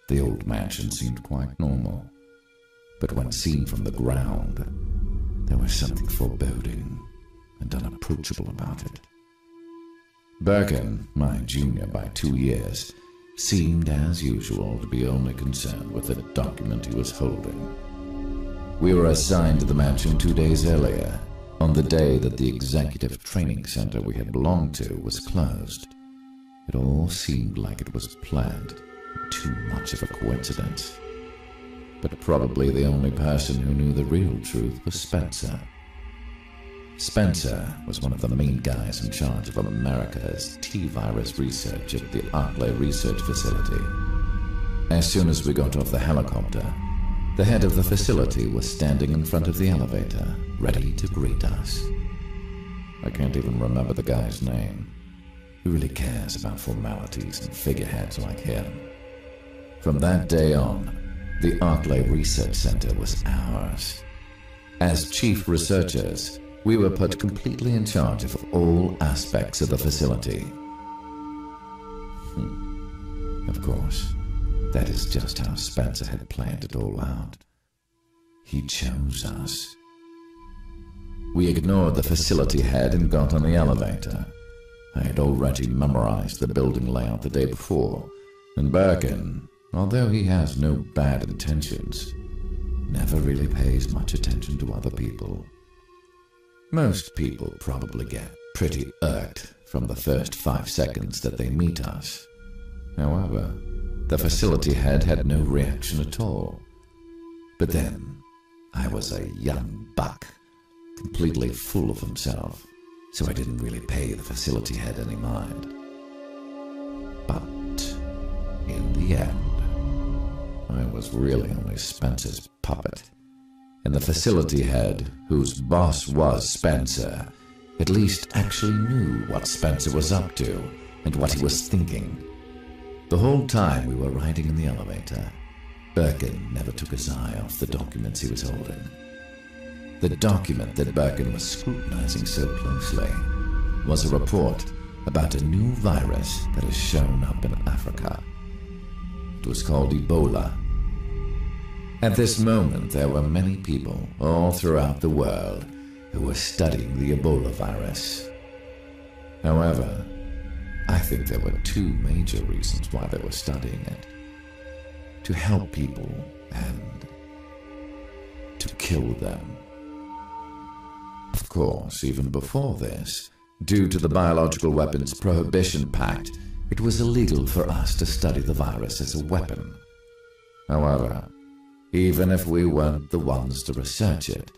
The old mansion seemed quite normal, but when seen from the ground, there was something foreboding and unapproachable about it. Birkin, my junior by 2 years, seemed as usual to be only concerned with the document he was holding. We were assigned to the mansion 2 days earlier, on the day that the executive training center we had belonged to was closed. It all seemed like it was planned, too much of a coincidence. But probably the only person who knew the real truth was Spencer. Spencer was one of the main guys in charge of America's T-virus research at the Artley Research Facility. As soon as we got off the helicopter, the head of the facility was standing in front of the elevator, ready to greet us. I can't even remember the guy's name. Who really cares about formalities and figureheads like him? From that day on, the Artley Research Center was ours. As chief researchers, we were put completely in charge of all aspects of the facility. Of course, that is just how Spencer had planned it all out. He chose us. We ignored the facility head and got on the elevator. I had already memorized the building layout the day before, and Birkin, although he has no bad intentions, never really pays much attention to other people. Most people probably get pretty irked from the first 5 seconds that they meet us. However, the facility head had no reaction at all. But then, I was a young buck, completely full of himself, so I didn't really pay the facility head any mind. But in the end, I was really only Spencer's puppet, and the facility head, whose boss was Spencer, at least actually knew what Spencer was up to and what he was thinking. The whole time we were riding in the elevator, Birkin never took his eye off the documents he was holding. The document that Birkin was scrutinizing so closely was a report about a new virus that has shown up in Africa. It was called Ebola. At this moment, there were many people all throughout the world who were studying the Ebola virus. However, I think there were 2 major reasons why they were studying it: to help people and to kill them. Of course, even before this, due to the Biological Weapons Prohibition Pact, it was illegal for us to study the virus as a weapon. However, even if we weren't the ones to research it,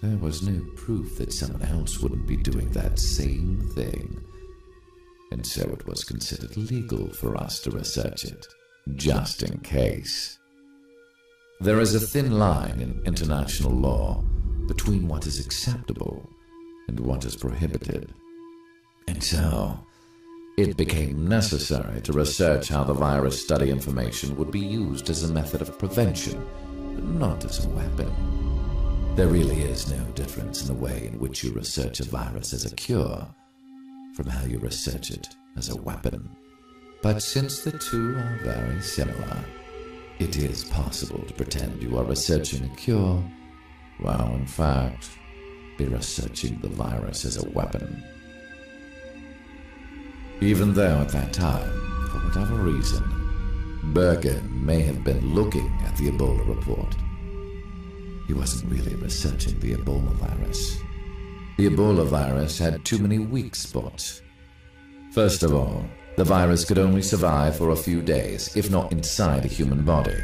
there was no proof that someone else wouldn't be doing that same thing. And so it was considered legal for us to research it, just in case. There is a thin line in international law between what is acceptable and what is prohibited. And so, it became necessary to research how the virus study information would be used as a method of prevention, but not as a weapon. There really is no difference in the way in which you research a virus as a cure from how you research it as a weapon. But since the two are very similar, it is possible to pretend you are researching a cure, while in fact, be researching the virus as a weapon. Even though at that time, for whatever reason, Birkin may have been looking at the Ebola report, he wasn't really researching the Ebola virus. The Ebola virus had too many weak spots. First of all, the virus could only survive for a few days, if not inside a human body.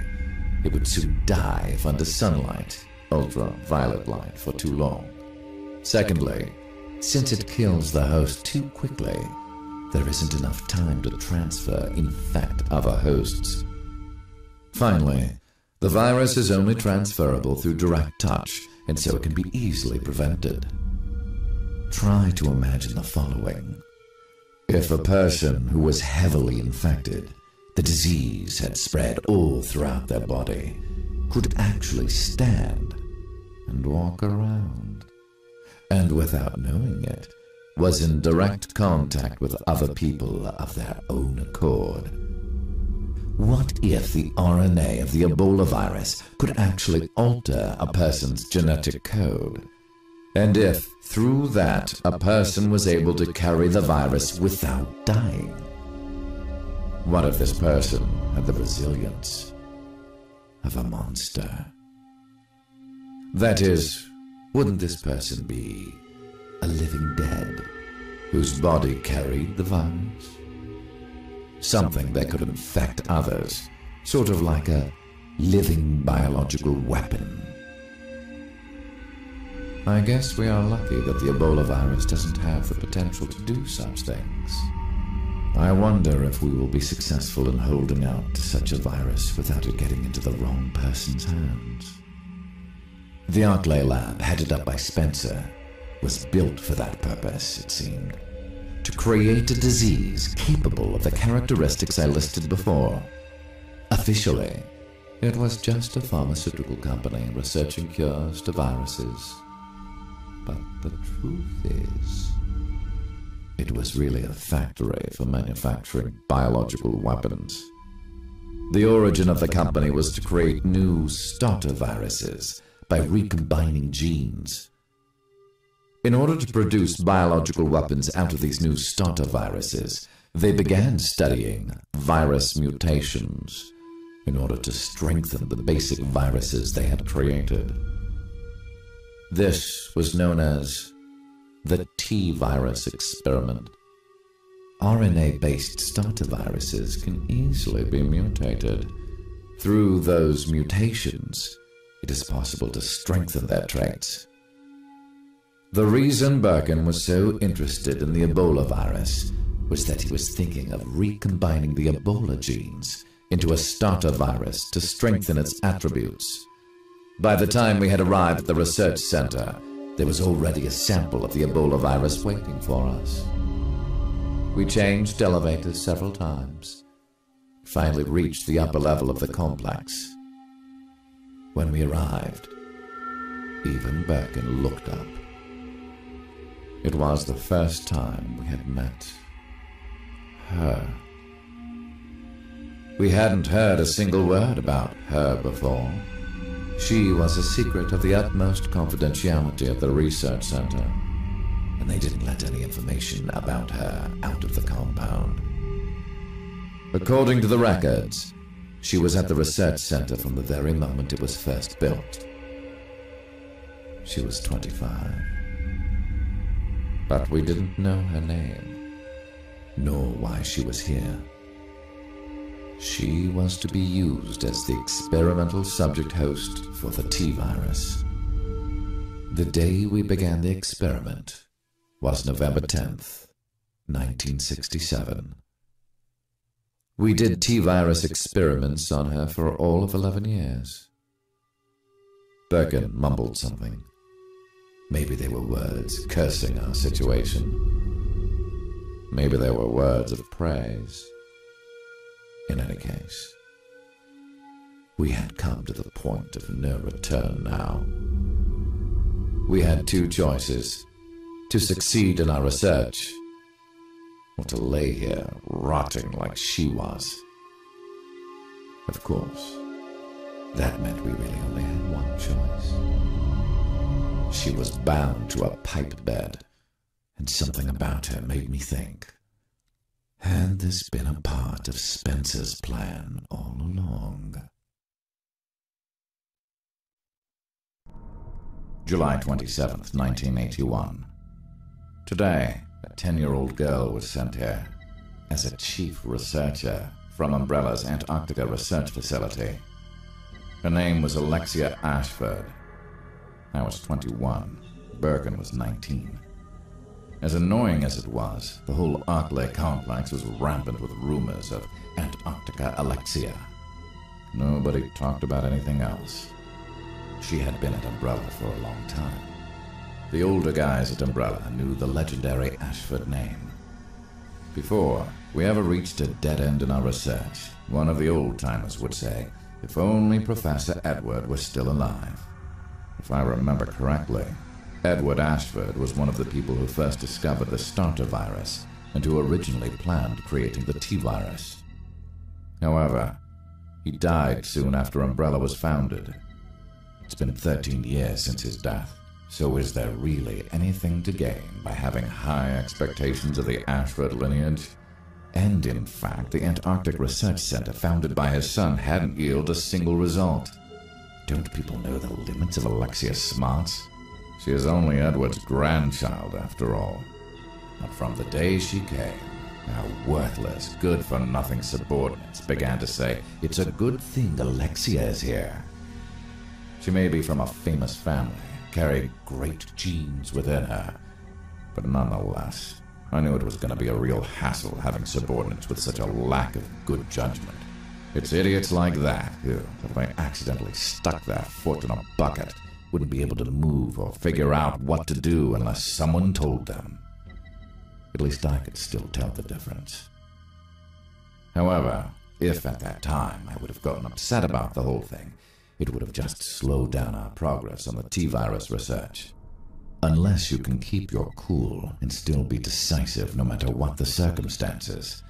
It would soon die if under sunlight, ultraviolet light, for too long. Secondly, since it kills the host too quickly, there isn't enough time to transfer, infect other hosts. Finally, the virus is only transferable through direct touch, and so it can be easily prevented. Try to imagine the following. If a person who was heavily infected, the disease had spread all throughout their body, could actually stand and walk around, and without knowing it, was in direct contact with other people of their own accord. What if the RNA of the Ebola virus could actually alter a person's genetic code? And if, through that, a person was able to carry the virus without dying? What if this person had the resilience of a monster? That is, wouldn't this person be a living dead whose body carried the virus? Something that could infect others, sort of like a living biological weapon. I guess we are lucky that the Ebola virus doesn't have the potential to do such things. I wonder if we will be successful in holding out to such a virus without it getting into the wrong person's hands. The Arklay lab, headed up by Spencer, was built for that purpose, it seemed. To create a disease capable of the characteristics I listed before. Officially, it was just a pharmaceutical company researching cures to viruses. But the truth is, it was really a factory for manufacturing biological weapons. The origin of the company was to create new starter viruses by recombining genes. In order to produce biological weapons out of these new starter viruses, they began studying virus mutations in order to strengthen the basic viruses they had created. This was known as the T-virus experiment. RNA-based starter viruses can easily be mutated. Through those mutations, it is possible to strengthen their traits. The reason Birkin was so interested in the Ebola virus was that he was thinking of recombining the Ebola genes into a starter virus to strengthen its attributes. By the time we had arrived at the research center, there was already a sample of the Ebola virus waiting for us. We changed elevators several times, finally reached the upper level of the complex. When we arrived, even Birkin looked up. It was the first time we had met her. We hadn't heard a single word about her before. She was a secret of the utmost confidentiality at the research center, and they didn't let any information about her out of the compound. According to the records, she was at the research center from the very moment it was first built. She was 25. But we didn't know her name, nor why she was here. She was to be used as the experimental subject host for the T-virus. The day we began the experiment was November 10th, 1967. We did T-virus experiments on her for all of 11 years. Birkin mumbled something. Maybe they were words cursing our situation. Maybe they were words of praise. In any case, we had come to the point of no return now. We had two choices: to succeed in our research, or to lay here rotting like she was. Of course, that meant we really only had one choice. She was bound to a pipe bed, and something about her made me think, had this been a part of Spencer's plan all along? July 27th, 1981. Today, a 10-year-old girl was sent here as a chief researcher from Umbrella's Antarctica research facility. Her name was Alexia Ashford. I was 21. Birkin was 19. As annoying as it was, the whole Arklay complex was rampant with rumors of Antarctica Alexia. Nobody talked about anything else. She had been at Umbrella for a long time. The older guys at Umbrella knew the legendary Ashford name. Before we ever reached a dead end in our research, one of the old-timers would say, if only Professor Edward was still alive. If I remember correctly, Edward Ashford was one of the people who first discovered the starter virus and who originally planned creating the T-virus. However, He died soon after Umbrella was founded. It's been 13 years since his death, so is there really anything to gain by having high expectations of the Ashford lineage? And in fact, the Antarctic Research Center founded by his son hadn't yielded a single result. Don't people know the limits of Alexia's smarts? She is only Edward's grandchild, after all. But from the day she came, our worthless, good-for-nothing subordinates began to say, "It's a good thing Alexia is here." She may be from a famous family, carried great genes within her, but nonetheless, I knew it was going to be a real hassle having subordinates with such a lack of good judgment. It's idiots like that who, if they accidentally stuck their foot in a bucket, wouldn't be able to move or figure out what to do unless someone told them. At least I could still tell the difference. However, if at that time I would have gotten upset about the whole thing, it would have just slowed down our progress on the T-virus research. Unless you can keep your cool and still be decisive no matter what the circumstances,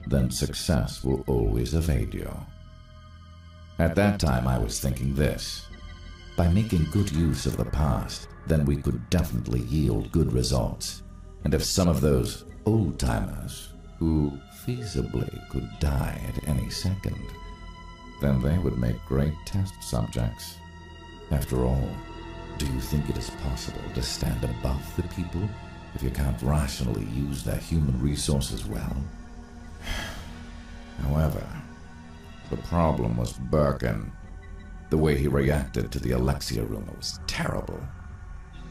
then success will always evade you. At that time I was thinking this: by making good use of the past, then we could definitely yield good results. And if some of those old-timers, who feasibly could die at any second, then they would make great test subjects. After all, do you think it is possible to stand above the people if you can't rationally use their human resources well? However, the problem was Birkin. The way he reacted to the Alexia rumor was terrible.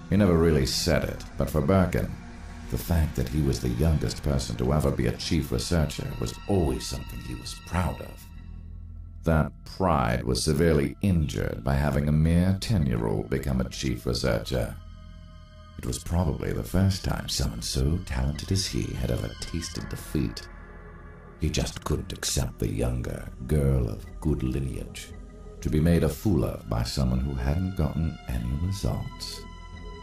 He never really said it, but for Birkin, the fact that he was the youngest person to ever be a chief researcher was always something he was proud of. That pride was severely injured by having a mere 10-year-old become a chief researcher. It was probably the first time someone so talented as he had ever tasted defeat. He just couldn't accept the younger girl of good lineage to be made a fool of by someone who hadn't gotten any results.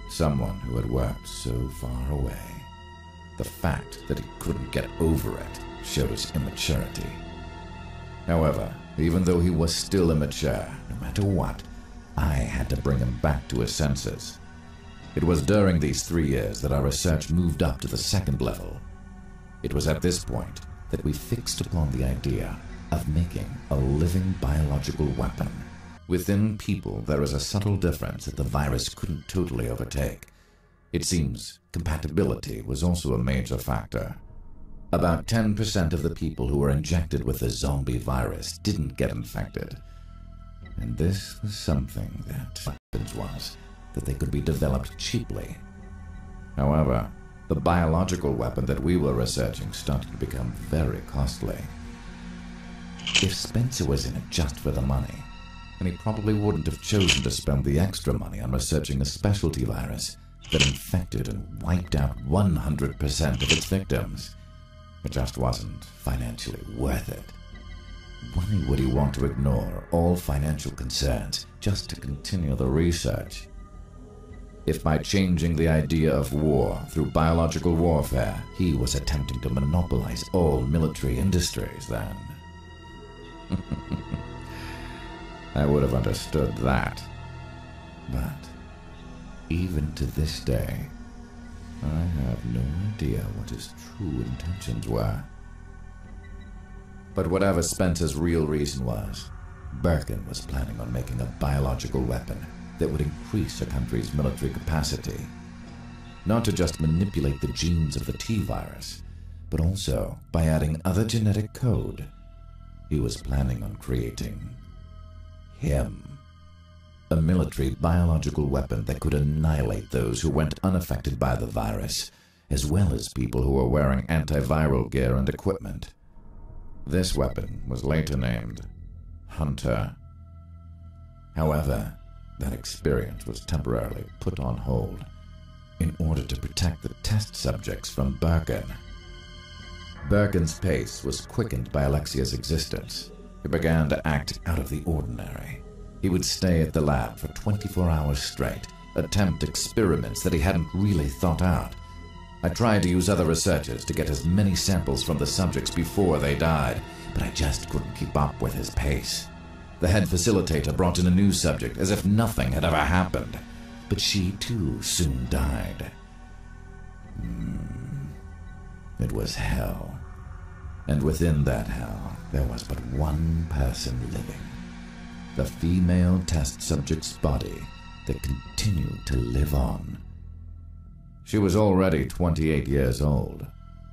Someone who had worked so far away. The fact that he couldn't get over it showed his immaturity. However, even though he was still immature, no matter what, I had to bring him back to his senses. It was during these 3 years that our research moved up to the second level. It was at this point that we fixed upon the idea of making a living biological weapon. Within people, there is a subtle difference that the virus couldn't totally overtake. It seems compatibility was also a major factor. About 10% of the people who were injected with the zombie virus didn't get infected. And this was something that happens was that they could be developed cheaply. However, the biological weapon that we were researching started to become very costly. If Spencer was in it just for the money, then he probably wouldn't have chosen to spend the extra money on researching a specialty virus that infected and wiped out 100% of its victims. It just wasn't financially worth it. Why would he want to ignore all financial concerns just to continue the research? If by changing the idea of war through biological warfare, he was attempting to monopolize all military industries, then I would have understood that. But even to this day, I have no idea what his true intentions were. But whatever Spencer's real reason was, Birkin was planning on making a biological weapon that would increase a country's military capacity. Not to just manipulate the genes of the T-virus, but also by adding other genetic code. He was planning on creating him. A military biological weapon that could annihilate those who went unaffected by the virus, as well as people who were wearing antiviral gear and equipment. This weapon was later named Hunter. However, that experience was temporarily put on hold in order to protect the test subjects from Birkin. Birkin's pace was quickened by Alexia's existence. He began to act out of the ordinary. He would stay at the lab for 24 hours straight, attempt experiments that he hadn't really thought out. I tried to use other researchers to get as many samples from the subjects before they died, but I just couldn't keep up with his pace. The head facilitator brought in a new subject as if nothing had ever happened, but she too soon died. It was hell, and within that hell there was but one person living. The female test subject's body that continued to live on. She was already 28 years old,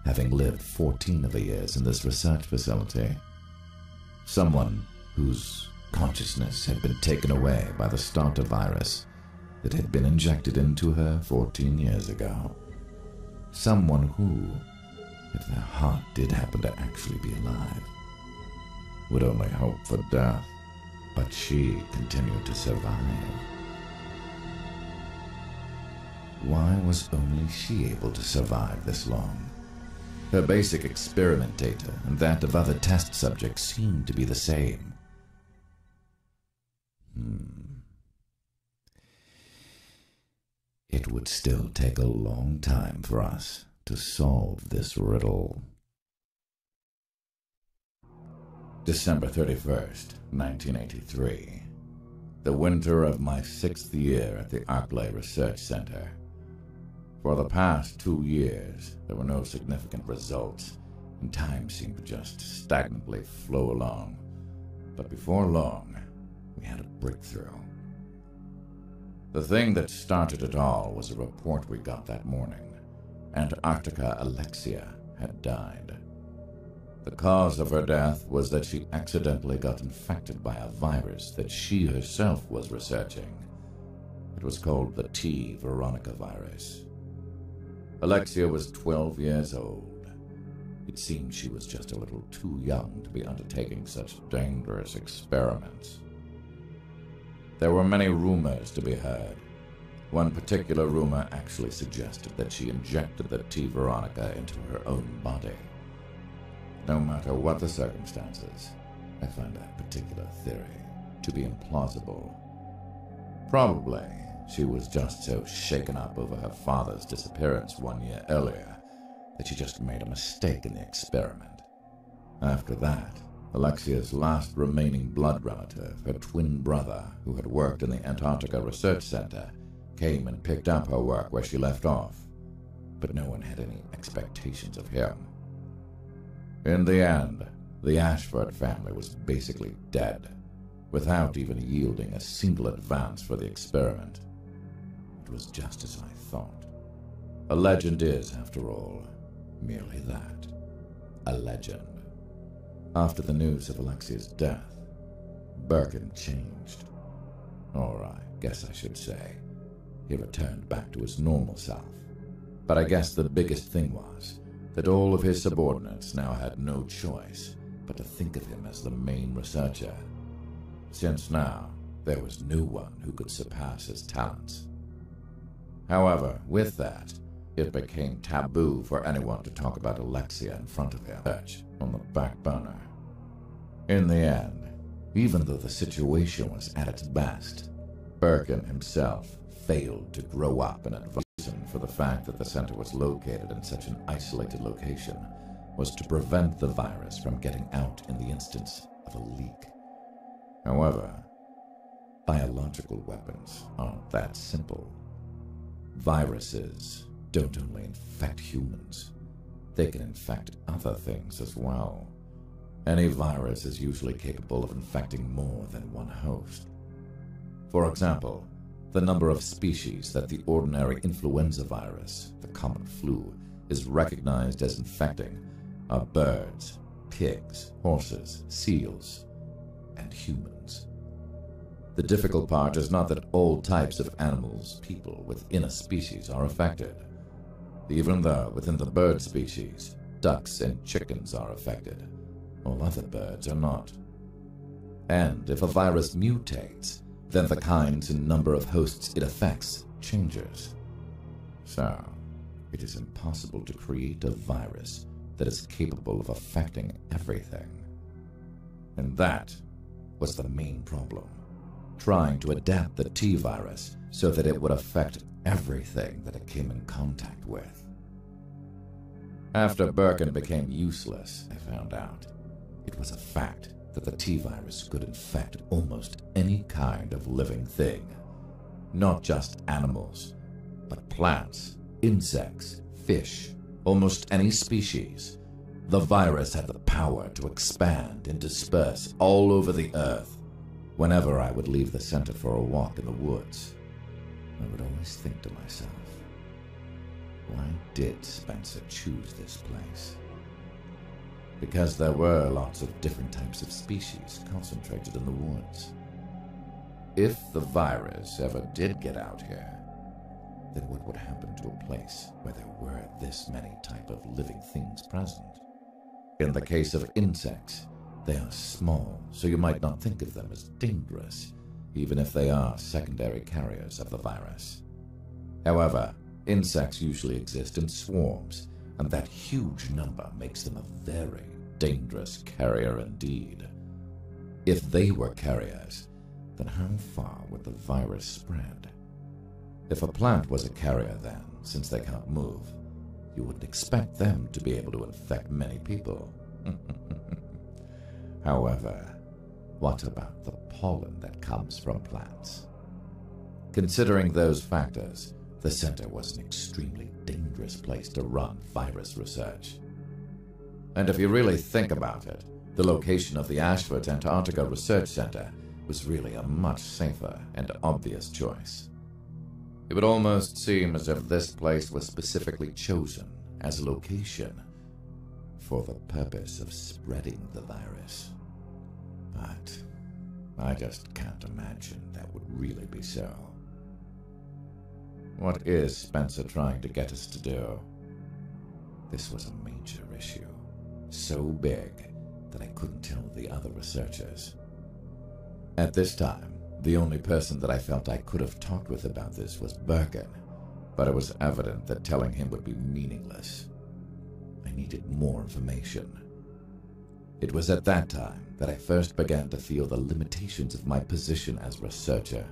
having lived 14 of the years in this research facility. Someone whose consciousness had been taken away by the starter virus that had been injected into her 14 years ago. Someone who, if their heart did happen to actually be alive, would only hope for death, but she continued to survive. Why was only she able to survive this long? Her basic experiment data and that of other test subjects seemed to be the same. It would still take a long time for us to solve this riddle. December 31st, 1983. The winter of my 6th year at the Arklay Research Center. For the past 2 years, there were no significant results, and time seemed to just stagnantly flow along. But before long, we had a breakthrough. The thing that started it all was a report we got that morning. Antarctica Alexia had died. The cause of her death was that she accidentally got infected by a virus that she herself was researching. It was called the T. Veronica virus. Alexia was 12 years old. It seemed she was just a little too young to be undertaking such dangerous experiments. There were many rumors to be heard. One particular rumor actually suggested that she injected the T. Veronica into her own body. No matter what the circumstances, I found that particular theory to be implausible. Probably, she was just so shaken up over her father's disappearance 1 year earlier that she just made a mistake in the experiment. After that, Alexia's last remaining blood relative, her twin brother, who had worked in the Antarctica Research Center, came and picked up her work where she left off, but no one had any expectations of him. In the end, the Ashford family was basically dead, without even yielding a single advance for the experiment. It was just as I thought. A legend is, after all, merely that, a legend. After the news of Alexia's death, Birkin changed. Or I guess I should say, he returned back to his normal self. But I guess the biggest thing was that all of his subordinates now had no choice but to think of him as the main researcher, since now there was no one who could surpass his talents. However, with that, it became taboo for anyone to talk about Alexia in front of him, on the back burner. In the end, even though the situation was at its best, Birkin himself failed to grow up and advise him for the fact that the center was located in such an isolated location was to prevent the virus from getting out in the instance of a leak. However, biological weapons aren't that simple. Viruses don't only infect humans, they can infect other things as well. Any virus is usually capable of infecting more than one host. For example, the number of species that the ordinary influenza virus, the common flu, is recognized as infecting are birds, pigs, horses, seals, and humans. The difficult part is not that all types of animals, people within a species are affected. Even though within the bird species, ducks and chickens are affected, all other birds are not. And if a virus mutates, then the kinds and number of hosts it affects changes. So, it is impossible to create a virus that is capable of affecting everything. And that was the main problem, trying to adapt the T-virus so that it would affect everything that it came in contact with. After Birkin became useless, I found out it was a fact that the T-virus could infect almost any kind of living thing. Not just animals, but plants, insects, fish, almost any species. The virus had the power to expand and disperse all over the Earth. Whenever I would leave the center for a walk in the woods, I would always think to myself, why did Spencer choose this place? Because there were lots of different types of species concentrated in the woods. If the virus ever did get out here, then what would happen to a place where there were this many type of living things present? In the case of insects, they are small, so you might not think of them as dangerous, even if they are secondary carriers of the virus. However, insects usually exist in swarms, and that huge number makes them a very dangerous carrier indeed. If they were carriers, then how far would the virus spread? If a plant was a carrier then, since they can't move, you wouldn't expect them to be able to infect many people. However, what about the pollen that comes from plants? Considering those factors, the center was an extremely dangerous place to run virus research. And if you really think about it, the location of the Ashford Antarctica Research Center was really a much safer and obvious choice. It would almost seem as if this place was specifically chosen as a location for the purpose of spreading the virus. But I just can't imagine that would really be so. What is Spencer trying to get us to do? This was a major issue, so big that I couldn't tell the other researchers. At this time, the only person that I felt I could have talked with about this was Birkin, but it was evident that telling him would be meaningless. I needed more information. It was at that time that I first began to feel the limitations of my position as researcher.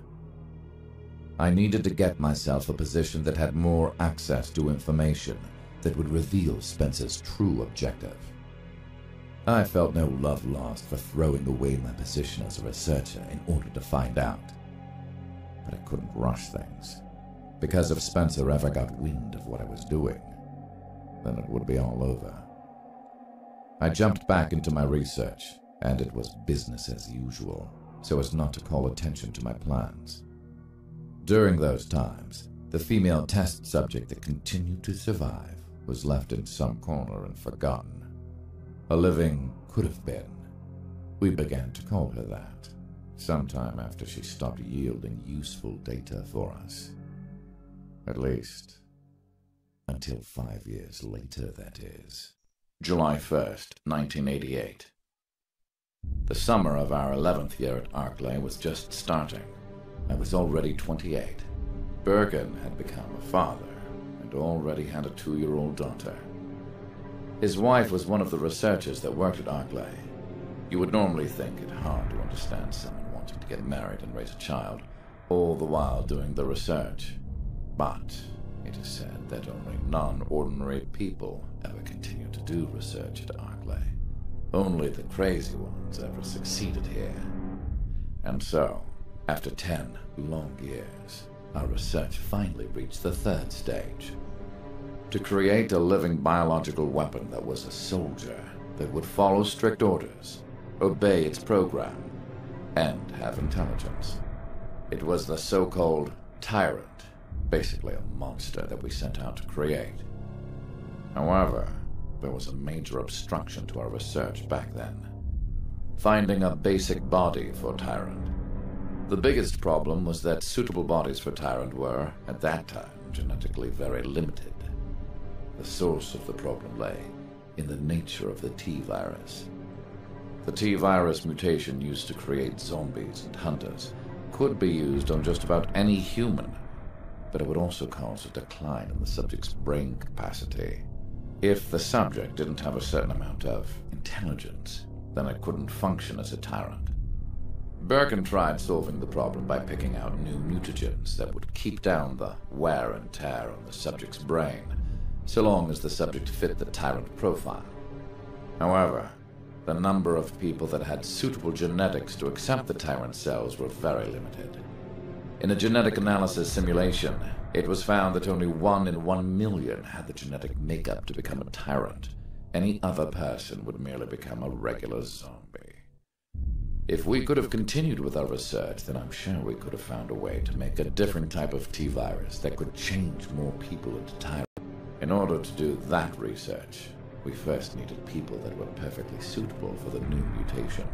I needed to get myself a position that had more access to information that would reveal Spencer's true objective. I felt no love lost for throwing away my position as a researcher in order to find out. But I couldn't rush things, because if Spencer ever got wind of what I was doing, then it would be all over. I jumped back into my research, and it was business as usual, so as not to call attention to my plans. During those times, the female test subject that continued to survive was left in some corner and forgotten. A living could have been. We began to call her that, sometime after she stopped yielding useful data for us. At least, until 5 years later, that is. July 1st, 1988. The summer of our 11th year at Arklay was just starting. I was already 28. Birkin had become a father and already had a 2-year-old daughter. His wife was one of the researchers that worked at Arklay. You would normally think it hard to understand someone wanting to get married and raise a child, all the while doing the research. But it is said that only non-ordinary people ever continue to do research at Arklay. Only the crazy ones ever succeeded here. And so, after 10 long years, our research finally reached the 3rd stage. To create a living biological weapon that was a soldier, that would follow strict orders, obey its program, and have intelligence. It was the so-called tyrant, basically a monster that we set out to create. However, there was a major obstruction to our research back then. Finding a basic body for Tyrant. The biggest problem was that suitable bodies for Tyrant were, at that time, genetically very limited. The source of the problem lay in the nature of the T-virus. The T-virus mutation used to create zombies and hunters could be used on just about any human, but it would also cause a decline in the subject's brain capacity. If the subject didn't have a certain amount of intelligence, then it couldn't function as a tyrant. Birkin tried solving the problem by picking out new mutagens that would keep down the wear and tear on the subject's brain, so long as the subject fit the tyrant profile. However, the number of people that had suitable genetics to accept the tyrant cells were very limited. In a genetic analysis simulation, it was found that only 1 in 1 million had the genetic makeup to become a tyrant. Any other person would merely become a regular zombie. If we could have continued with our research, then I'm sure we could have found a way to make a different type of T-virus that could change more people into tyrants. In order to do that research, we first needed people that were perfectly suitable for the new mutation.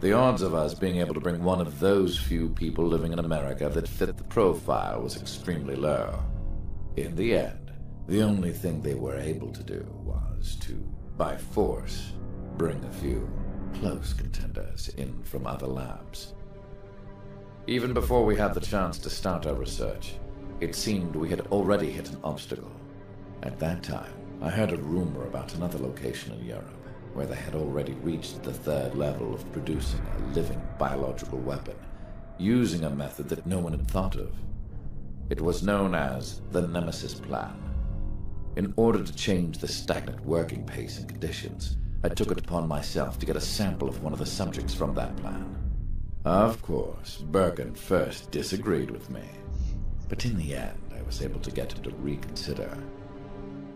The odds of us being able to bring one of those few people living in America that fit the profile was extremely low. In the end, the only thing they were able to do was to, by force, bring a few close contenders in from other labs. Even before we had the chance to start our research, it seemed we had already hit an obstacle. At that time, I heard a rumor about another location in Europe, where they had already reached the 3rd level of producing a living biological weapon, using a method that no one had thought of. It was known as the Nemesis Plan. In order to change the stagnant working pace and conditions, I took it upon myself to get a sample of one of the subjects from that plan. Of course, Birkin first disagreed with me, but in the end, I was able to get him to reconsider.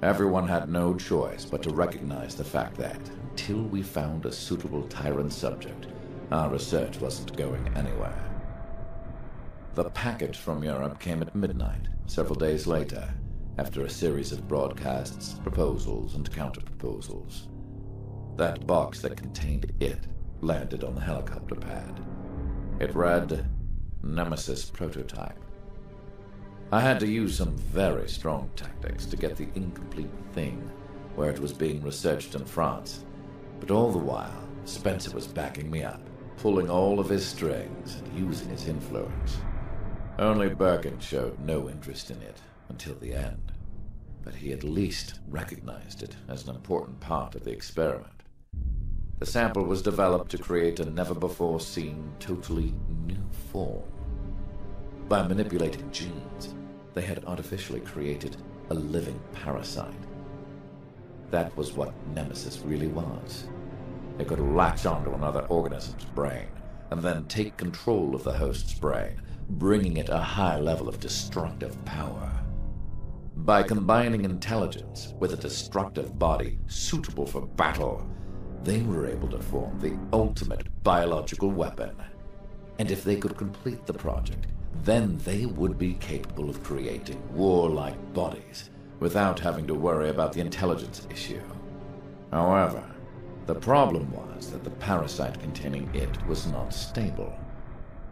Everyone had no choice but to recognize the fact that, until we found a suitable tyrant subject, our research wasn't going anywhere. The package from Europe came at midnight, several days later, after a series of broadcasts, proposals, and counter-proposals. That box that contained it landed on the helicopter pad. It read, Nemesis Prototype. I had to use some very strong tactics to get the incomplete thing where it was being researched in France, but all the while, Spencer was backing me up, pulling all of his strings and using his influence. Only Birkin showed no interest in it until the end, but he at least recognized it as an important part of the experiment. The sample was developed to create a never-before-seen, totally new form. By manipulating genes, they had artificially created a living parasite. That was what Nemesis really was. It could latch onto another organism's brain, and then take control of the host's brain, bringing it a high level of destructive power. By combining intelligence with a destructive body suitable for battle, they were able to form the ultimate biological weapon. And if they could complete the project, then they would be capable of creating warlike bodies without having to worry about the intelligence issue. However, the problem was that the parasite containing it was not stable.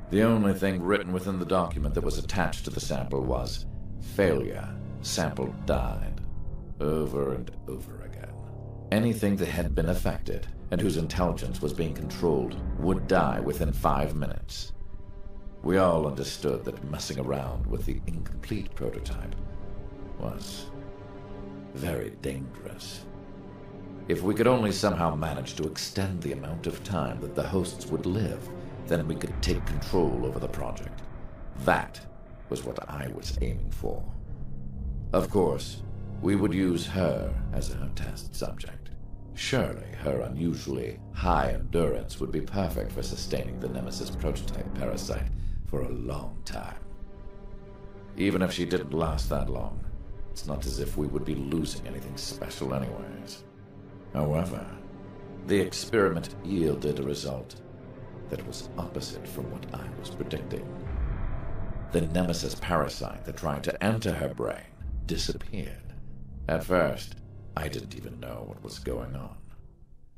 The only thing written within the document that was attached to the sample was, failure, sample died, over and over again. Anything that had been affected and whose intelligence was being controlled would die within 5 minutes. We all understood that messing around with the incomplete prototype was very dangerous. If we could only somehow manage to extend the amount of time that the hosts would live, then we could take control over the project. That was what I was aiming for. Of course, we would use her as our test subject. Surely her unusually high endurance would be perfect for sustaining the Nemesis prototype parasite for a long time. Even if she didn't last that long, it's not as if we would be losing anything special anyways. However, the experiment yielded a result that was opposite from what I was predicting. The Nemesis parasite that tried to enter her brain disappeared. At first, I didn't even know what was going on.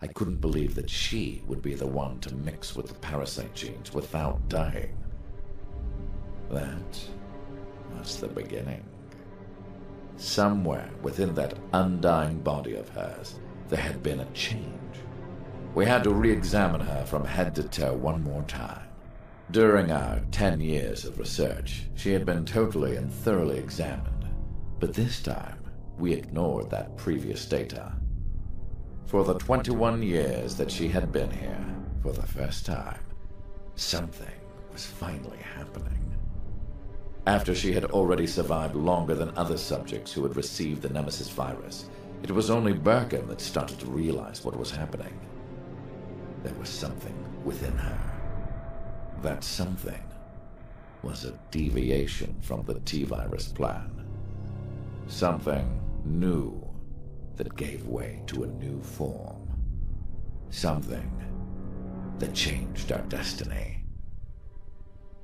I couldn't believe that she would be the one to mix with the parasite genes without dying. That was the beginning. Somewhere within that undying body of hers, there had been a change. We had to re-examine her from head to toe one more time. During our 10 years of research, she had been totally and thoroughly examined, but this time, we ignored that previous data. For the 21 years that she had been here, for the first time, something was finally happening. After she had already survived longer than other subjects who had received the Nemesis virus, it was only Birkin that started to realize what was happening. There was something within her. That something was a deviation from the T-virus plan. Something new that gave way to a new form. Something that changed our destiny.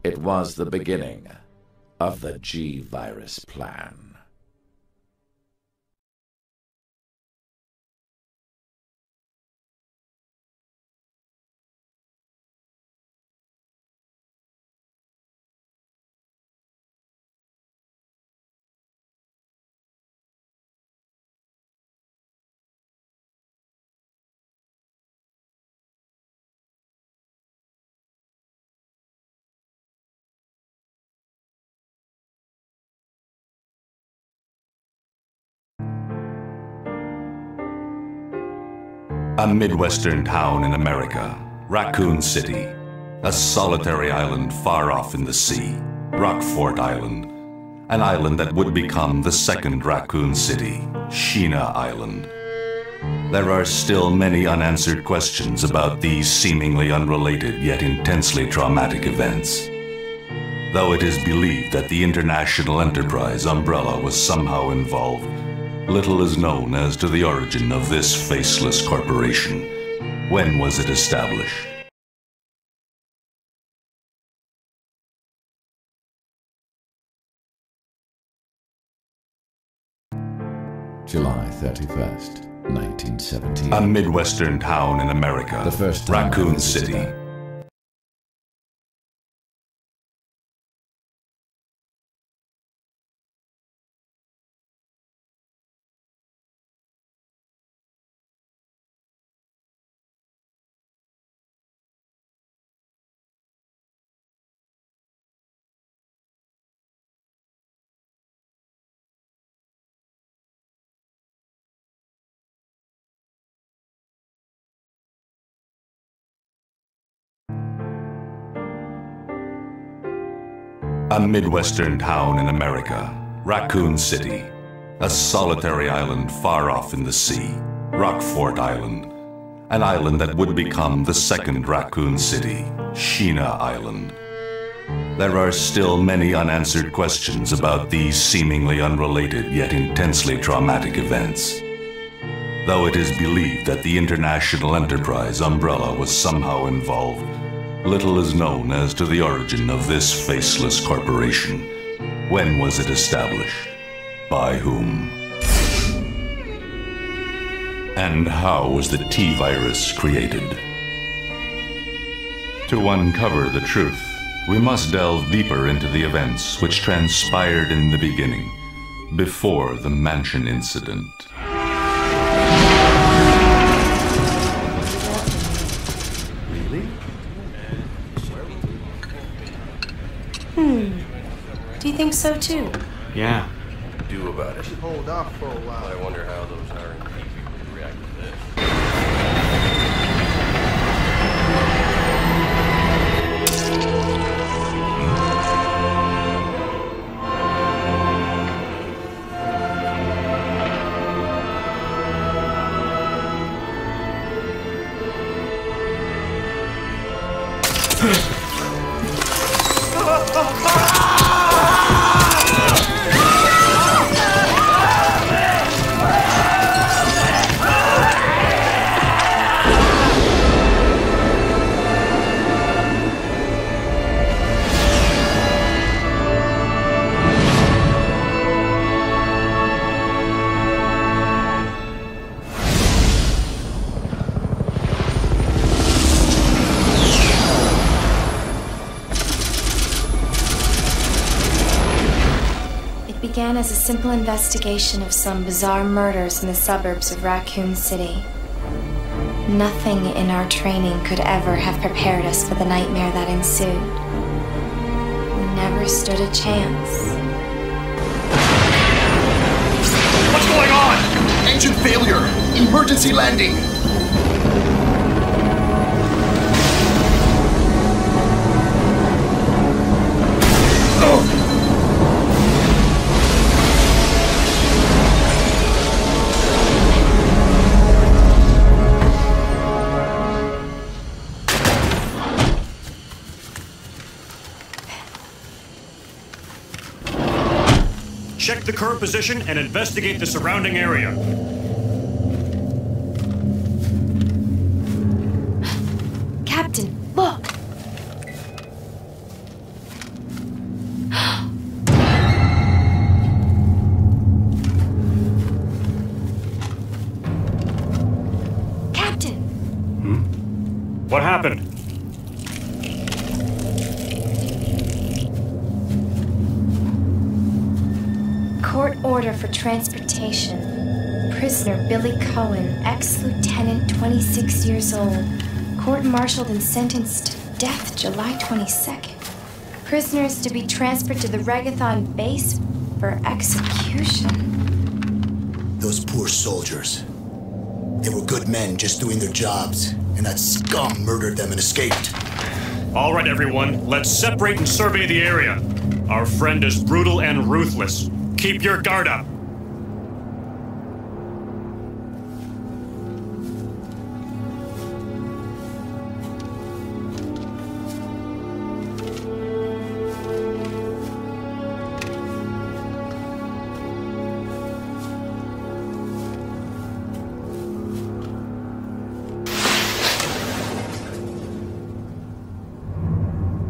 It was the beginning of the G-virus plan. A Midwestern town in America, Raccoon City. A solitary island far off in the sea, Rockfort Island. An island that would become the second Raccoon City, Sheena Island. There are still many unanswered questions about these seemingly unrelated yet intensely traumatic events. Though it is believed that the International Enterprise umbrella was somehow involved, little is known as to the origin of this faceless corporation. When was it established? July 31st, 1917. A Midwestern town in America, The first time Raccoon I visited City. that. A Midwestern town in America, Raccoon City. A solitary island far off in the sea, Rockfort Island. An island that would become the second Raccoon City, Sheena Island. There are still many unanswered questions about these seemingly unrelated yet intensely traumatic events. Though it is believed that the International Enterprise umbrella was somehow involved, little is known as to the origin of this faceless corporation. When was it established? By whom? And how was the T-virus created? To uncover the truth, we must delve deeper into the events which transpired in the beginning, before the mansion incident. Do you think so too? Yeah. Do about it. Hold off for a while. I wonder how those hiring people would react to this. Began as a simple investigation of some bizarre murders in the suburbs of Raccoon City. Nothing in our training could ever have prepared us for the nightmare that ensued. We never stood a chance. What's going on? Engine failure! Emergency landing! Oh! check the current position and investigate the surrounding area. Captain, look! Captain! What happened? Court order for transportation. Prisoner Billy Cohen, ex-lieutenant, 26 years old. Court-martialed and sentenced to death July 22nd. Prisoner is to be transferred to the Regathon base for execution. Those poor soldiers. They were good men just doing their jobs, and that scum murdered them and escaped. All right, everyone, let's separate and survey the area. Our friend is brutal and ruthless. Keep your guard up.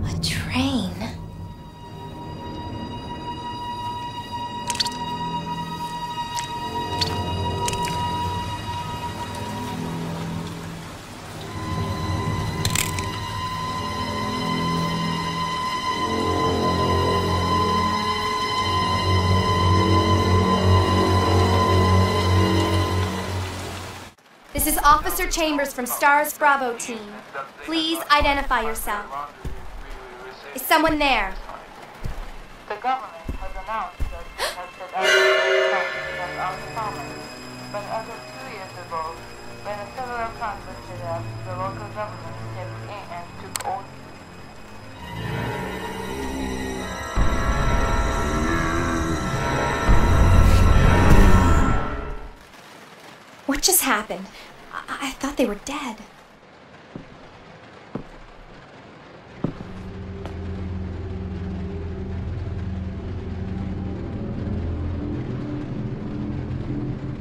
A train. This is Officer Chambers from STARS Bravo team. Please identify yourself. Is someone there? The government has announced that it has set out as uncommon, but as of 2 years ago, when a several conflicts set up, the local government stepped in and took over. What just happened? I thought they were dead.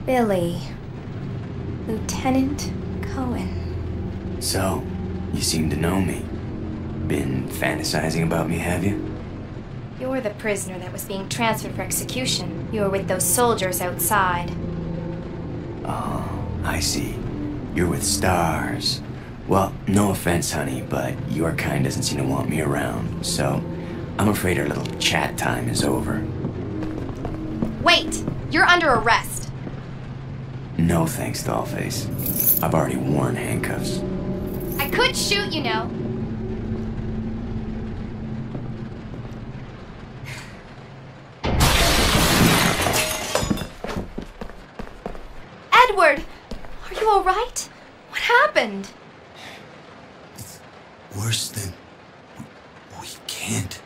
Billy. Lieutenant Cohen. So, you seem to know me. Been fantasizing about me, have you? You're the prisoner that was being transferred for execution. You were with those soldiers outside. Oh, I see. You're with STARS. Well, no offense, honey, but your kind doesn't seem to want me around, so I'm afraid our little chat time is over. Wait! You're under arrest! No thanks, Dollface. I've already worn handcuffs. I could shoot, you know. Edward! Are you alright? What happened? It's worse than... We can't.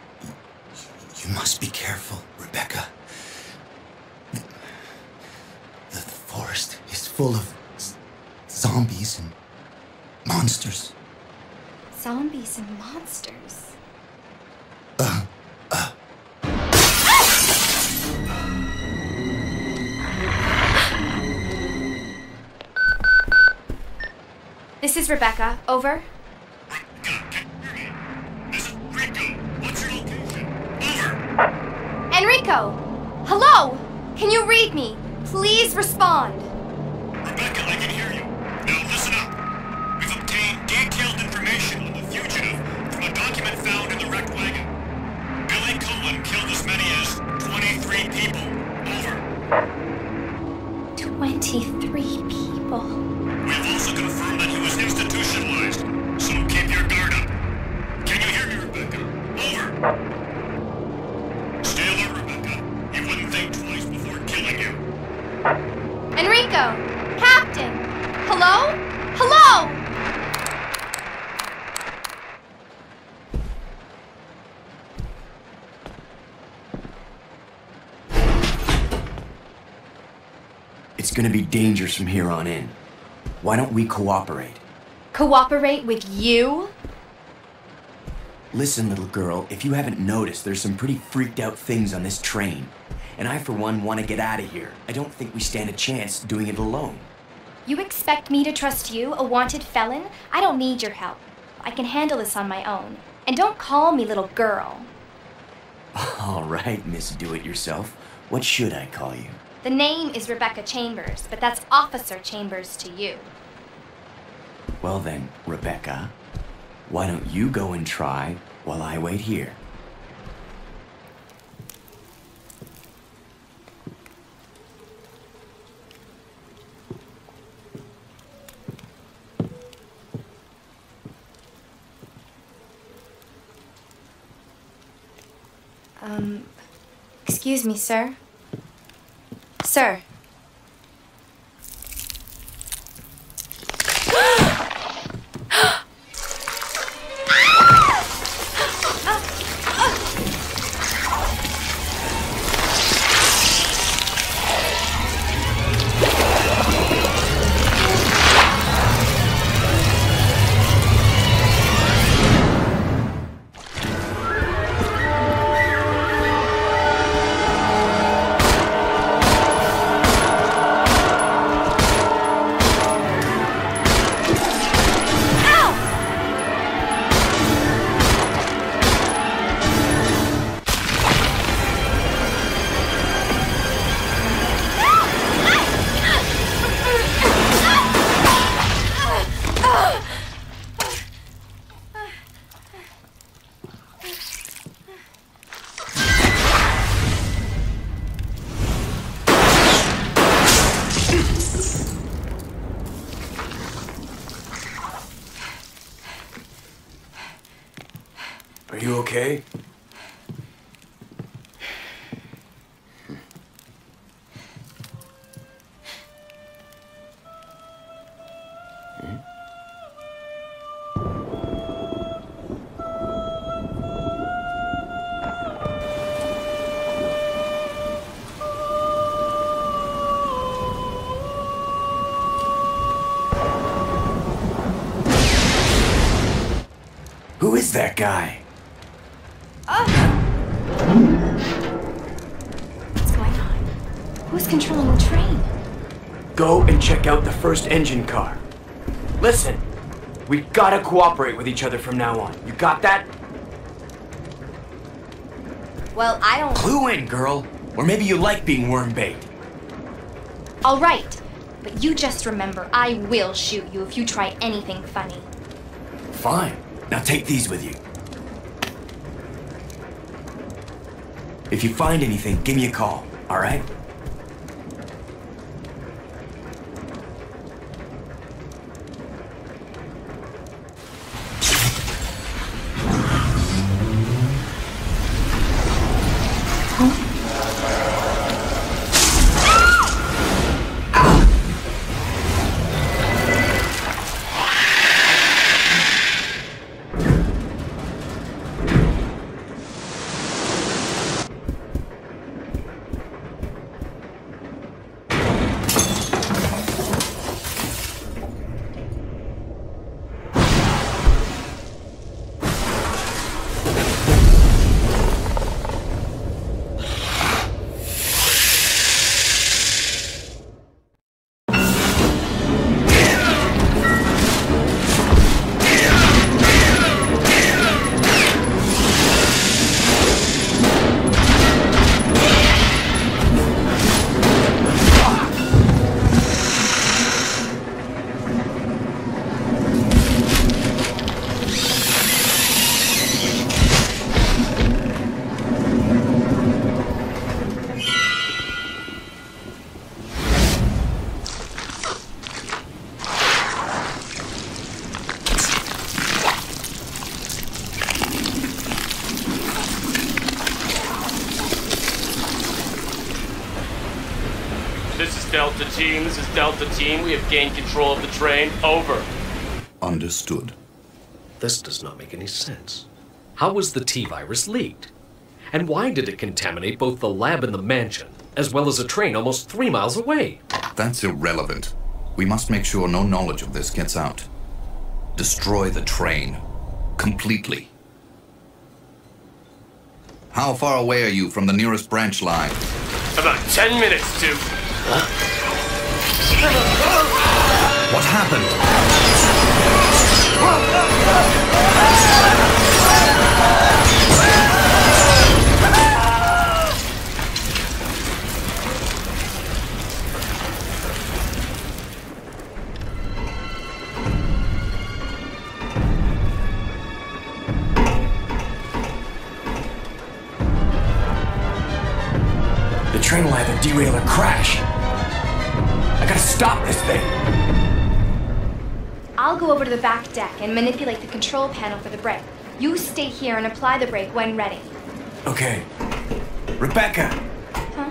You must be careful, Rebecca. The forest is full of zombies and monsters. Zombies and monsters. This is Rebecca. Over. This is Rico. What's your location? Over. Enrico! Hello! Can you read me? Please respond. Rebecca, I can hear you. Now listen up. We've obtained detailed information on the fugitive from a document found in the wrecked wagon. Billy Cohen killed as many as 23 people. Over. 23 people. We have also confirmed that he was institutionalized, so keep your guard up. Can you hear me, Rebecca? Over. Stay alert, Rebecca. He wouldn't think twice before killing you. Enrico! Captain! Hello? Hello! It's gonna be dangerous from here on in. Why don't we cooperate? Cooperate with you? Listen, little girl, if you haven't noticed, there's some pretty freaked out things on this train. and I, for one, want to get out of here. I don't think we stand a chance doing it alone. You expect me to trust you, a wanted felon? I don't need your help. I can handle this on my own. And don't call me little girl. All right, Miss Do-It-Yourself. What should I call you? The name is Rebecca Chambers, but that's Officer Chambers to you. Well then, Rebecca, why don't you go and try while I wait here? Excuse me, sir. Sir. Are you okay? Who is that guy? What's going on? Who's controlling the train? Go and check out the first engine car. Listen, we gotta cooperate with each other from now on. You got that? Well, I don't... Clue in, girl. Or maybe you like being worm bait. All right, but you just remember, I will shoot you if you try anything funny. Fine. Now take these with you. If you find anything, give me a call, all right? Delta Team, this is Delta Team. We have gained control of the train. Over. Understood. This does not make any sense. How was the T-virus leaked? And why did it contaminate both the lab and the mansion, as well as a train almost 3 miles away? That's irrelevant. We must make sure no knowledge of this gets out. Destroy the train. Completely. How far away are you from the nearest branch line? About 10 minutes to... What happened? The train will either derail or crash. I gotta stop this thing. I'll go over to the back deck and manipulate the control panel for the brake. You stay here and apply the brake when ready. Okay. Rebecca! Huh?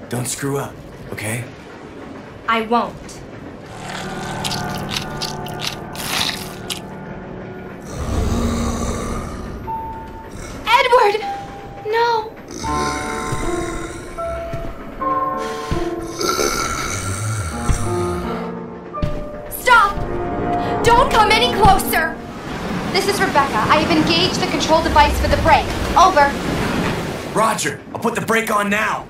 Don't screw up, okay? I won't. Edward! No! Stop! Don't come any closer! This is Rebecca. I have engaged the control device for the brake. Over. Roger, I'll put the brake on now.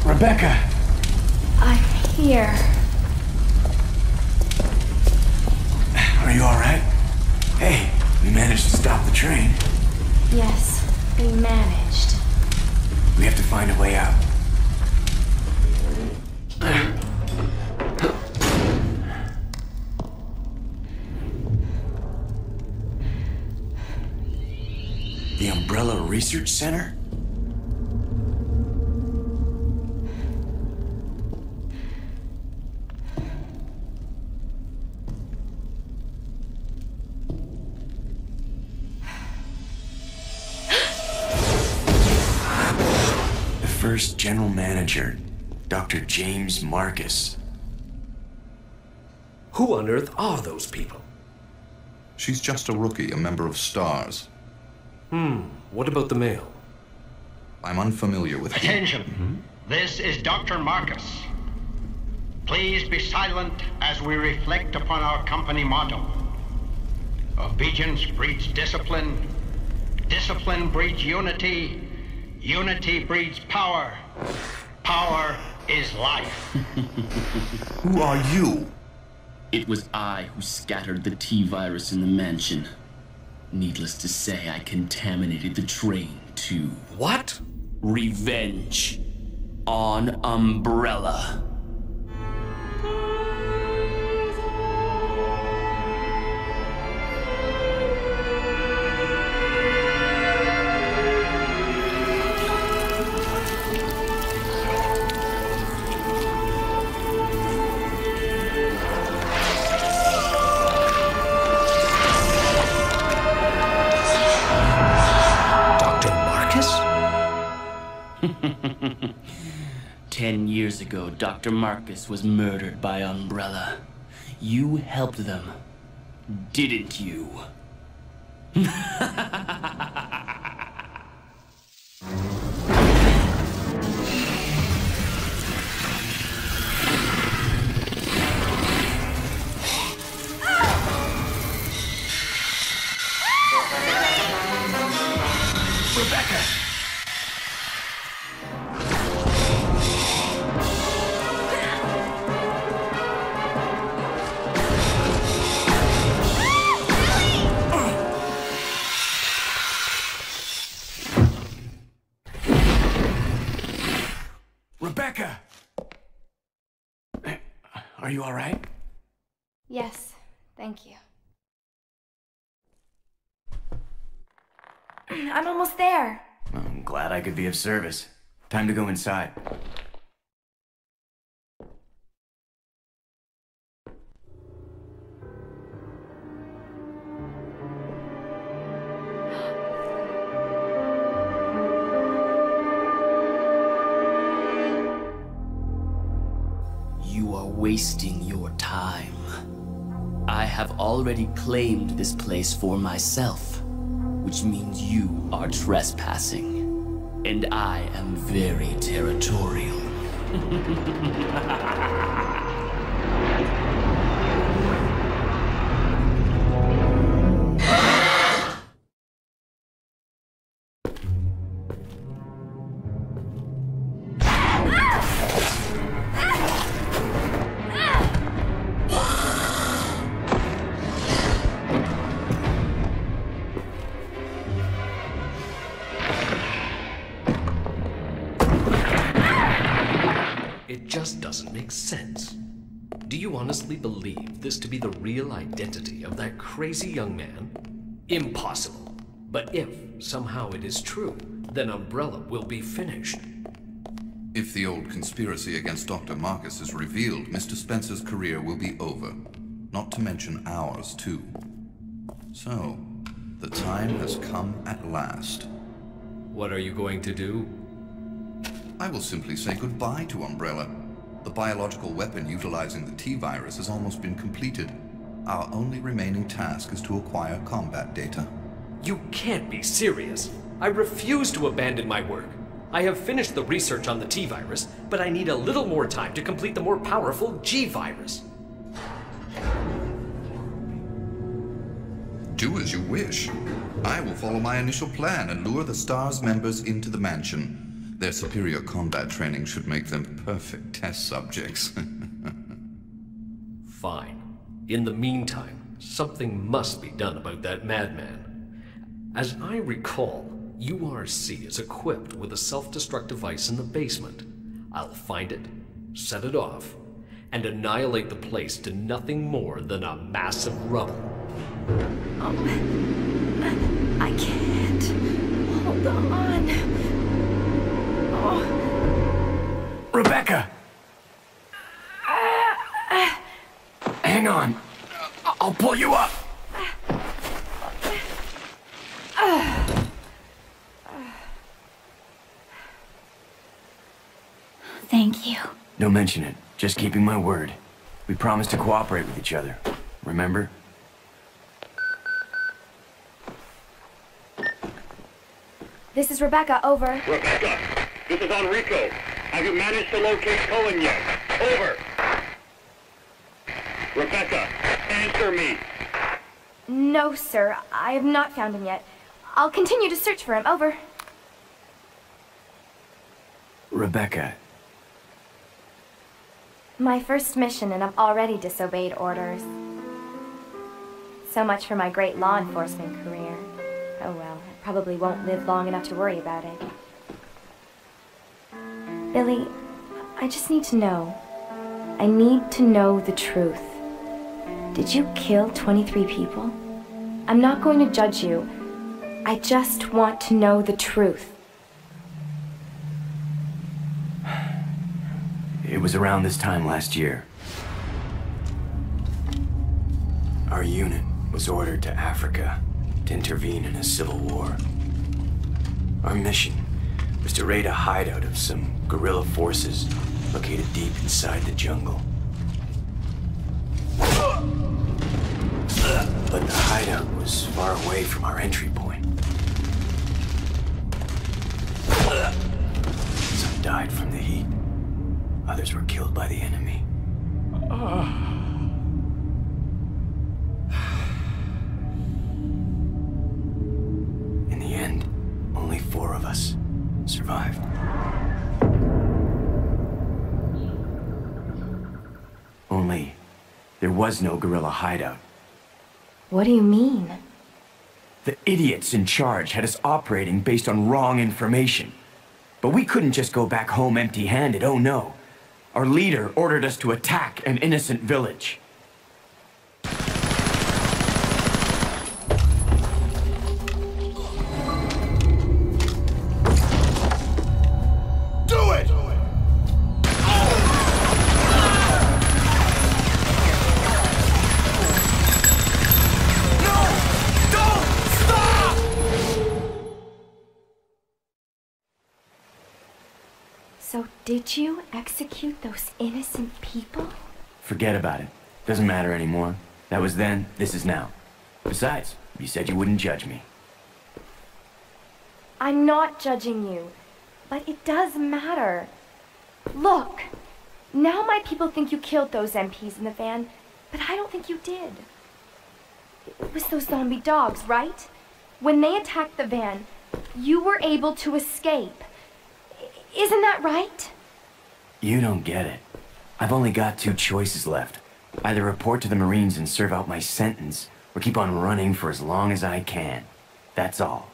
Rebecca! I'm here. Are you alright? Hey, we managed to stop the train. Yes, we managed. We have to find a way out. The Umbrella Research Center? First general manager, Dr. James Marcus. Who on earth are those people? She's just a rookie, a member of STARS. What about the male? I'm unfamiliar with him. Attention! This is Dr. Marcus. Please be silent as we reflect upon our company motto. Obedience breeds discipline. Discipline breeds unity. Unity breeds power. Power is life. Who are you? It was I who scattered the T-virus in the mansion. Needless to say, I contaminated the train too. What? Revenge. On Umbrella. Dr. Marcus? 10 years ago, Dr. Marcus was murdered by Umbrella. You helped them, didn't you? Rebecca! Rebecca! Are you all right? Yes, thank you. I'm almost there. I'm glad I could be of service. Time to go inside. You are wasting your time. I have already claimed this place for myself, which means you are trespassing. And I am very territorial. It just doesn't make sense. Do you honestly believe this to be the real identity of that crazy young man? Impossible. But if somehow it is true, then Umbrella will be finished. If the old conspiracy against Dr. Marcus is revealed, Mr. Spencer's career will be over. Not to mention ours, too. So, the time has come at last. What are you going to do? I will simply say goodbye to Umbrella. The biological weapon utilizing the T-virus has almost been completed. Our only remaining task is to acquire combat data. You can't be serious. I refuse to abandon my work. I have finished the research on the T-virus, but I need a little more time to complete the more powerful G-virus. Do as you wish. I will follow my initial plan and lure the STARS members into the mansion. Their superior combat training should make them perfect test subjects. Fine. In the meantime, something must be done about that madman. As I recall, URC is equipped with a self-destruct device in the basement. I'll find it, set it off, and annihilate the place to nothing more than a mass of rubble. I can't. Hold on. Rebecca! Hang on. I'll pull you up. Thank you. Don't mention it. Just keeping my word. We promised to cooperate with each other. Remember? This is Rebecca, over. Rebecca, this is Enrico. Have you managed to locate Cohen yet? Over. Rebecca, answer me. No, sir. I have not found him yet. I'll continue to search for him, over. Rebecca. My first mission, and I've already disobeyed orders. So much for my great law enforcement career. Oh well, I probably won't live long enough to worry about it. Billy, I just need to know. I need to know the truth. Did you kill 23 people? I'm not going to judge you. I just want to know the truth. It was around this time last year. Our unit was ordered to Africa to intervene in a civil war. Our mission was to raid a hideout of some guerrilla forces located deep inside the jungle. But the hideout was far away from our entry point. Some died from the heat. Others were killed by the enemy. In the end, only 4 of us survived. Only, there was no guerrilla hideout. What do you mean? The idiots in charge had us operating based on wrong information. But we couldn't just go back home empty-handed, oh no. Our leader ordered us to attack an innocent village. Did you execute those innocent people? Forget about it. Doesn't matter anymore. That was then, this is now. Besides, you said you wouldn't judge me. I'm not judging you, but it does matter. Look, now my people think you killed those MPs in the van, but I don't think you did. It was those zombie dogs, right? When they attacked the van, you were able to escape. Isn't that right? You don't get it. I've only got two choices left. Either report to the Marines and serve out my sentence, or keep on running for as long as I can. That's all.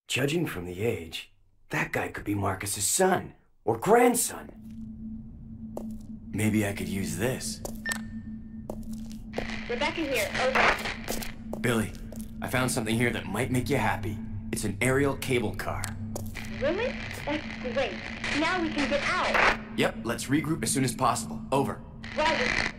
Judging from the age, that guy could be Marcus's son, or grandson. Maybe I could use this. Rebecca here, over. Billy, I found something here that might make you happy. It's an aerial cable car. Really? That's great. Now we can get out. Yep, let's regroup as soon as possible. Over. Roger.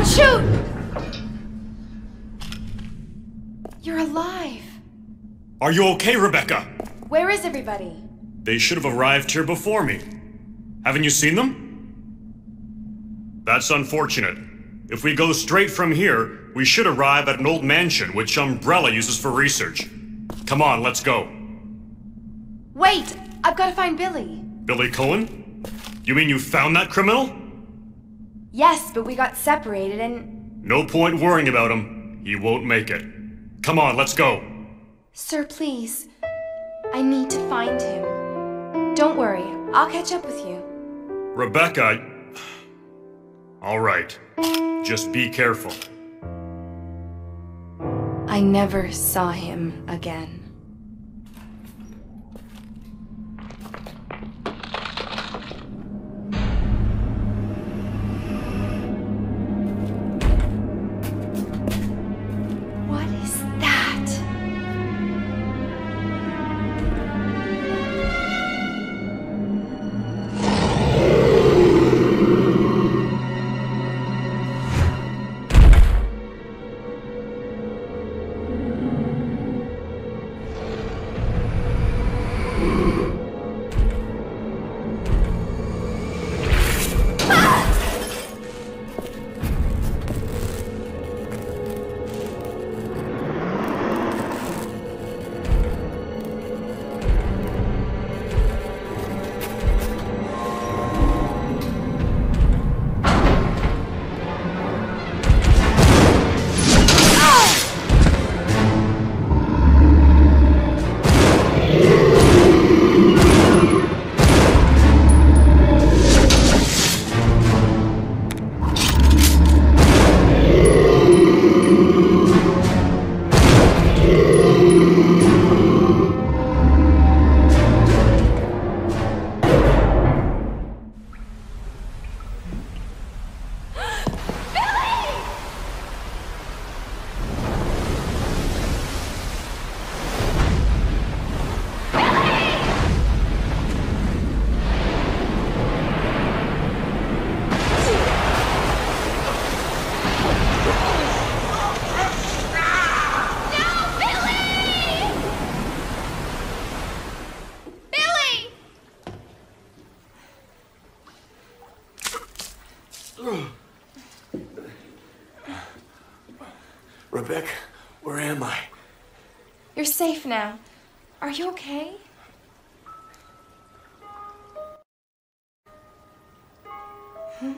Shoot! You're alive. Are you okay, Rebecca? Where is everybody? They should have arrived here before me. Haven't you seen them? That's unfortunate. If we go straight from here, we should arrive at an old mansion which Umbrella uses for research. Come on, let's go. Wait! I've got to find Billy. Billy Cohen? You mean you found that criminal? Yes, but we got separated and... No point worrying about him. He won't make it. Come on, let's go. Sir, please. I need to find him. Don't worry, I'll catch up with you. Rebecca... All right. Just be careful. I never saw him again. Rebecca, where am I? You're safe now. Are you okay? Hmm?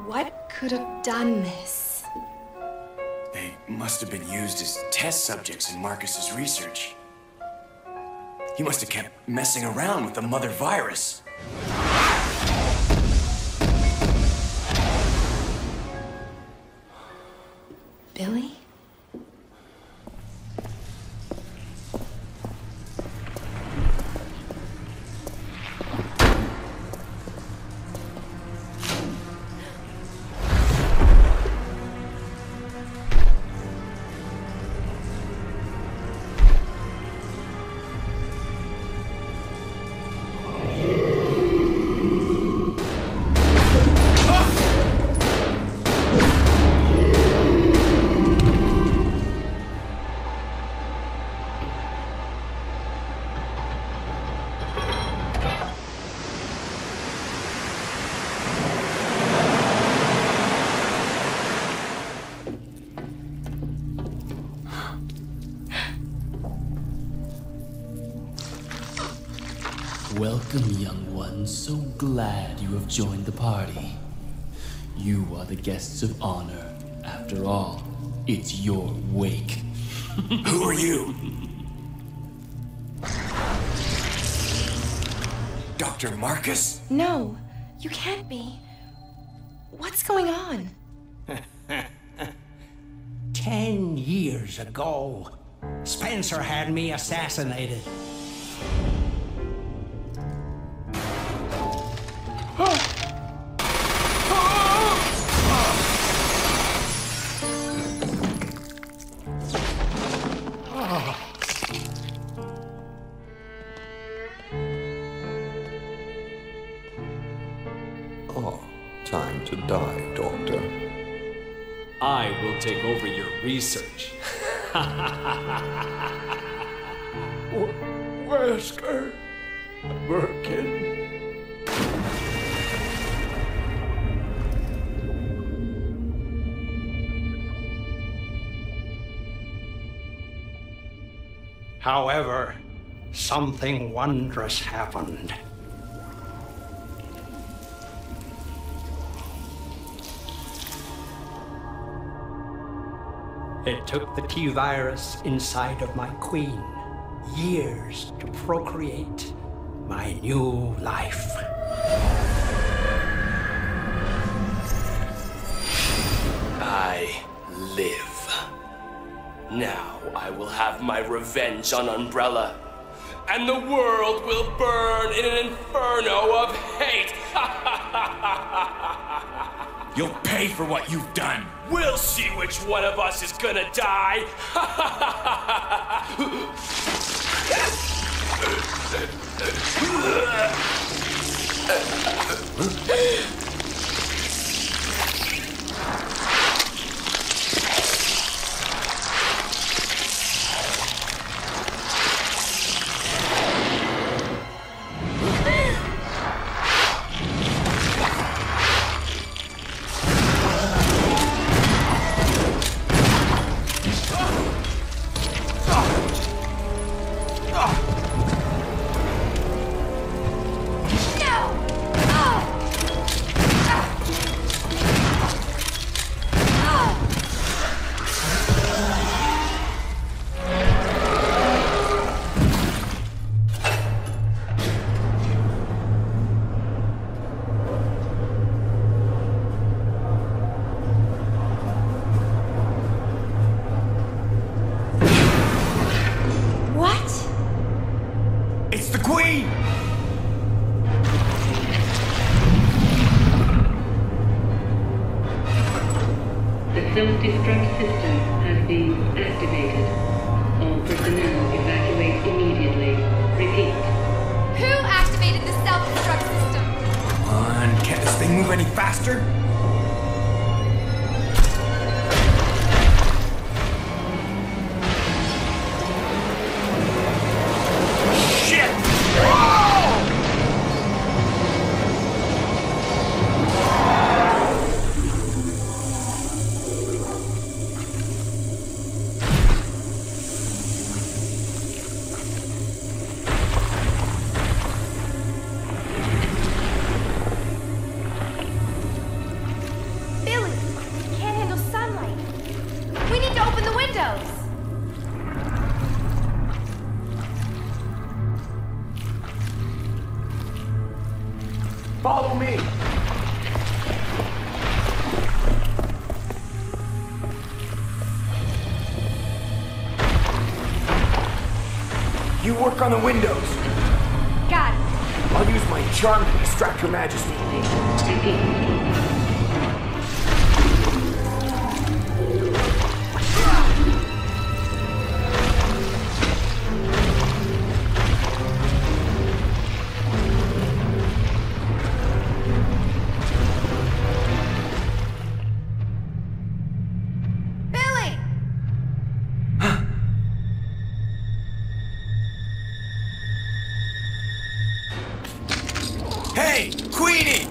What could have done this? They must have been used as test subjects in Marcus's research. He must have kept messing around with the mother virus. Billy? Welcome, young ones. So glad you have joined the party. You are the guests of honor. After all, it's your wake. Who are you? Dr. Marcus? No, you can't be. What's going on? 10 years ago, Spencer had me assassinated. Oh, time to die, Doctor. I will take over your research. Wesker, Birkin. However, something wondrous happened. It took the T-virus inside of my queen years to procreate my new life. I live. Now I will have my revenge on Umbrella, and the world will burn in an inferno of hate. You'll pay for what you've done. We'll see which one of us is gonna die. It's the Queen! The self-destruct system has been activated. All personnel evacuate immediately. Repeat. Who activated the self-destruct system? Come on, can't this thing move any faster? Follow me. You work on the windows. Got it. I'll use my charm to distract Her Majesty. Hey, Queenie!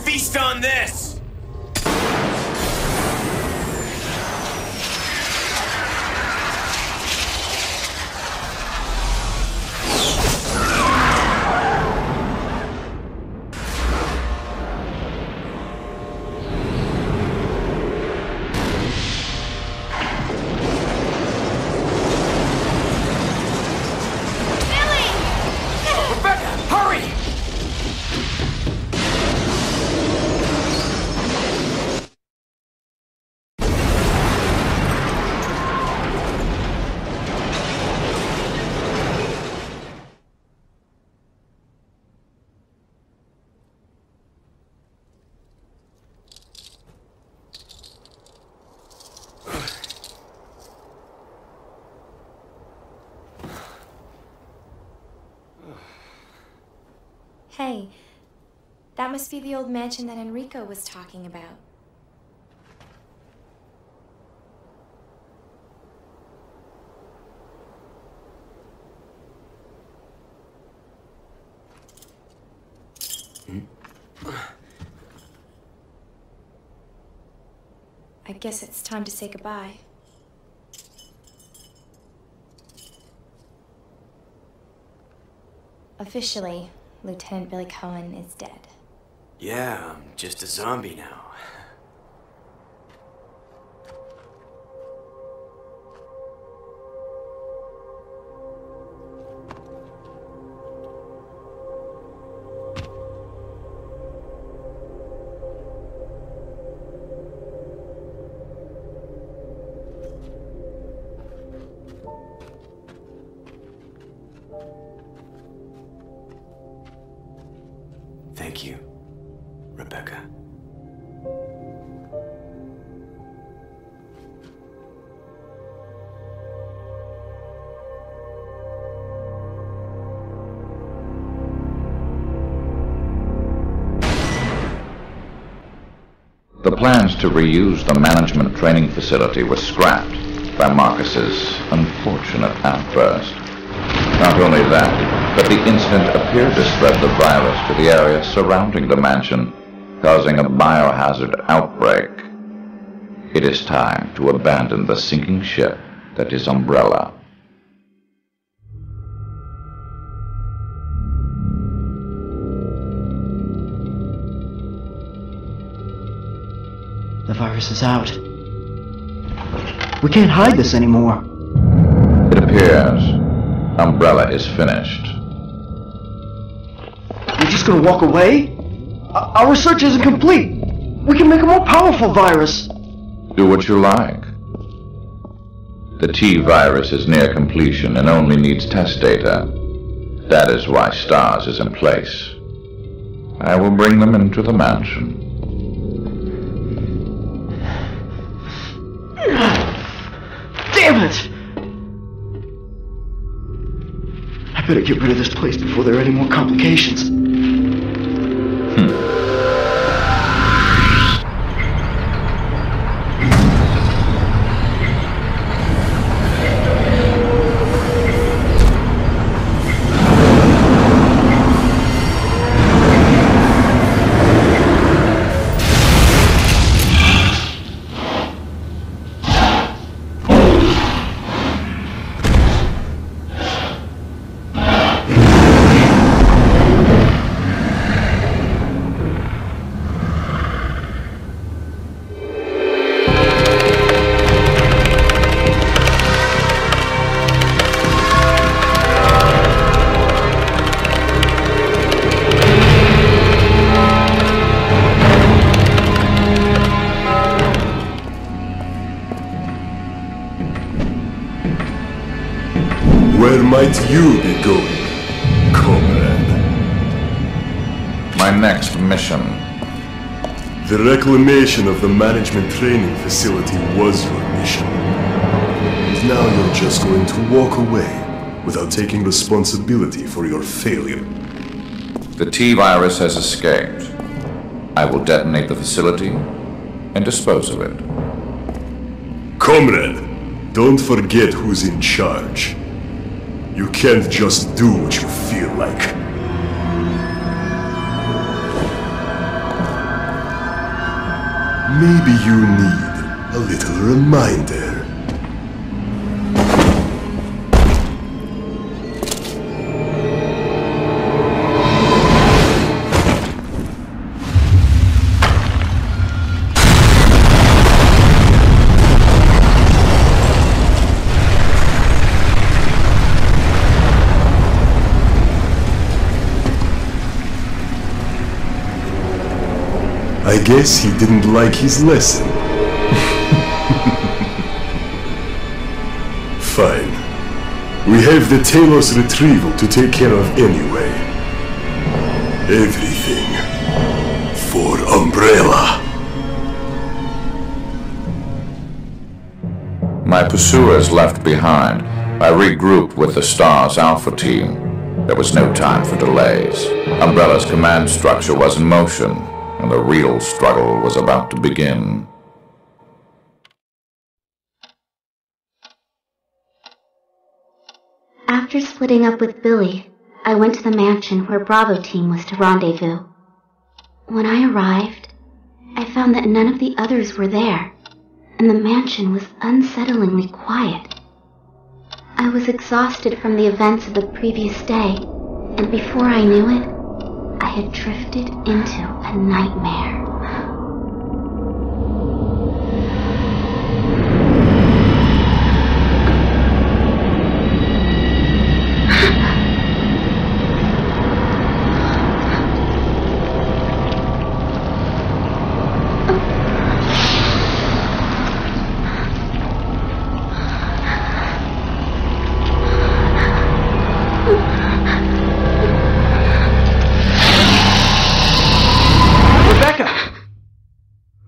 Feast on this! Hey, that must be the old mansion that Enrico was talking about. I guess it's time to say goodbye. Officially, Lieutenant Billy Cohen is dead. Yeah, I'm just a zombie now. Thank you, Rebecca. The plans to reuse the management training facility were scrapped by Marcus's unfortunate outburst. Not only that, but the incident appeared to spread the virus to the area surrounding the mansion, causing a biohazard outbreak. It is time to abandon the sinking ship that is Umbrella. The virus is out. We can't hide this anymore. It appears Umbrella is finished. You're just gonna walk away? Our research isn't complete. We can make a more powerful virus. Do what you like. The T-virus is near completion and only needs test data. That is why STARS is in place. I will bring them into the mansion. Damn it! I better get rid of this place before there are any more complications. Where might you be going, comrade? My next mission. The reclamation of the management training facility was your mission. And now you're just going to walk away without taking responsibility for your failure. The T-virus has escaped. I will detonate the facility and dispose of it. Comrade, don't forget who's in charge. You can't just do what you feel like. Maybe you need a little reminder. I guess he didn't like his lesson. Fine. We have the Talos retrieval to take care of anyway. Everything for Umbrella. My pursuers left behind. I regrouped with the STARS Alpha team. There was no time for delays. Umbrella's command structure was in motion, and the real struggle was about to begin. After splitting up with Billy, I went to the mansion where Bravo team was to rendezvous. When I arrived, I found that none of the others were there, and the mansion was unsettlingly quiet. I was exhausted from the events of the previous day, and before I knew it, I had drifted into a nightmare.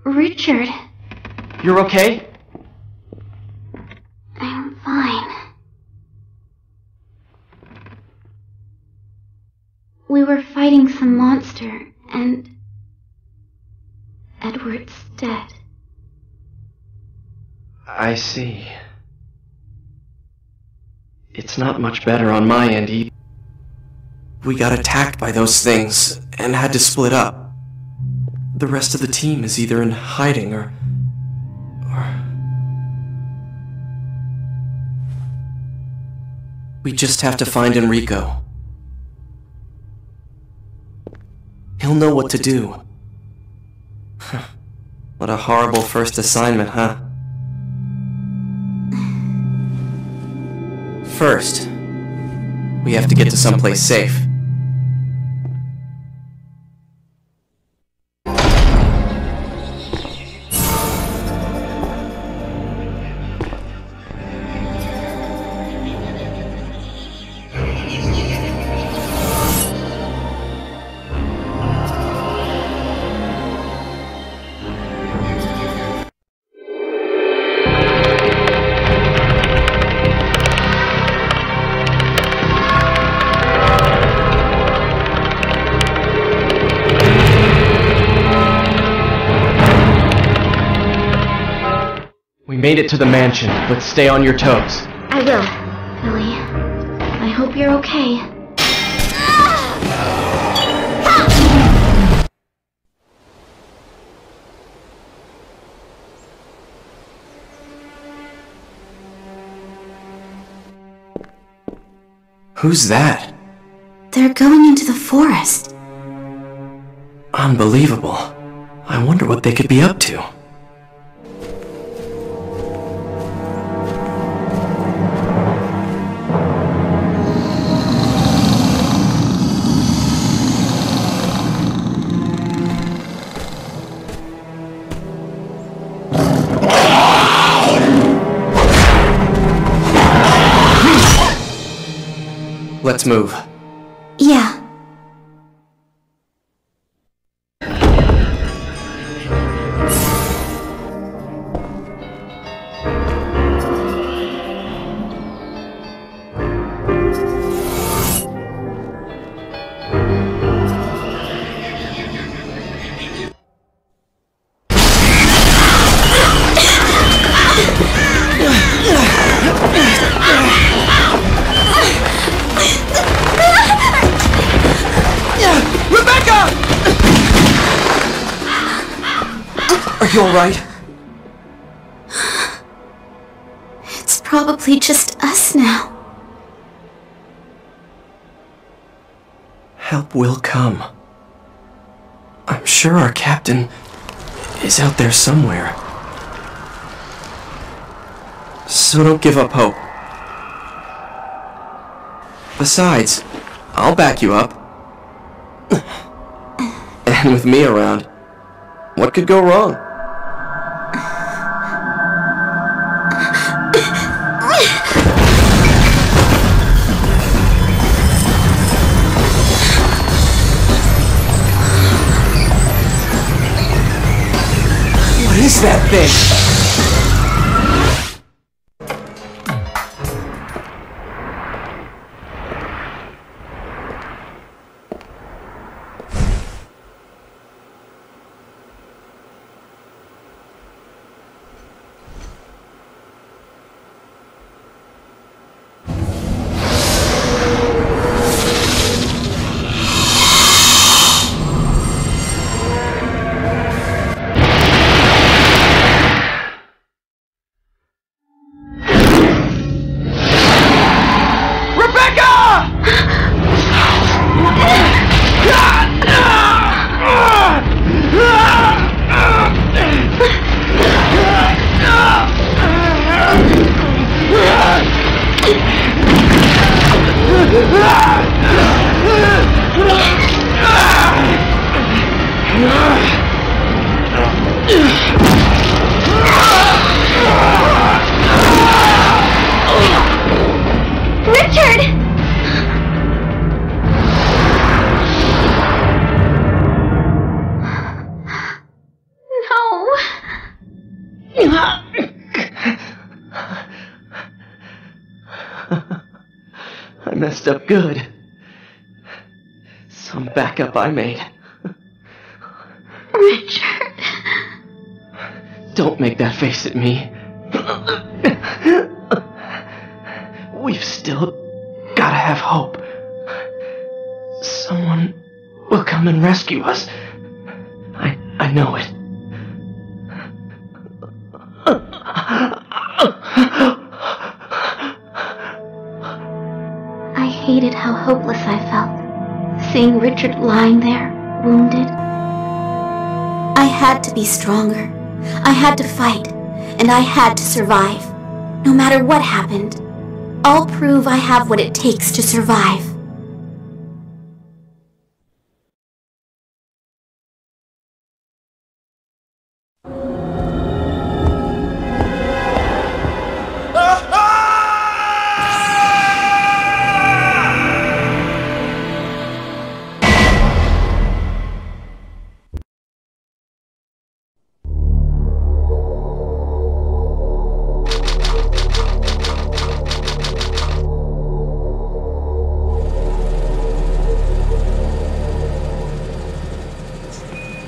Richard. You're okay? I'm fine. We were fighting some monster, and Edward's dead. I see. It's not much better on my end either. We got attacked by those things and had to split up. The rest of the team is either in hiding or... We just have to find Enrico. He'll know what to do. What a horrible first assignment, huh? First, we have to get to someplace safe. Made it to the mansion, but stay on your toes. I will, Billy. I hope you're okay. Who's that? They're going into the forest. Unbelievable. I wonder what they could be up to. Let's move. Yeah. Are you alright? It's probably just us now. Help will come. I'm sure our captain is out there somewhere. So don't give up hope. Besides, I'll back you up. And with me around, what could go wrong? What is that thing? I messed up good. Some backup I made. Richard. Don't make that face at me. We've still gotta have hope. Someone will come and rescue us. I know it. I hated how hopeless I felt, seeing Richard lying there, wounded. I had to be stronger. I had to fight, and I had to survive. No matter what happened, I'll prove I have what it takes to survive.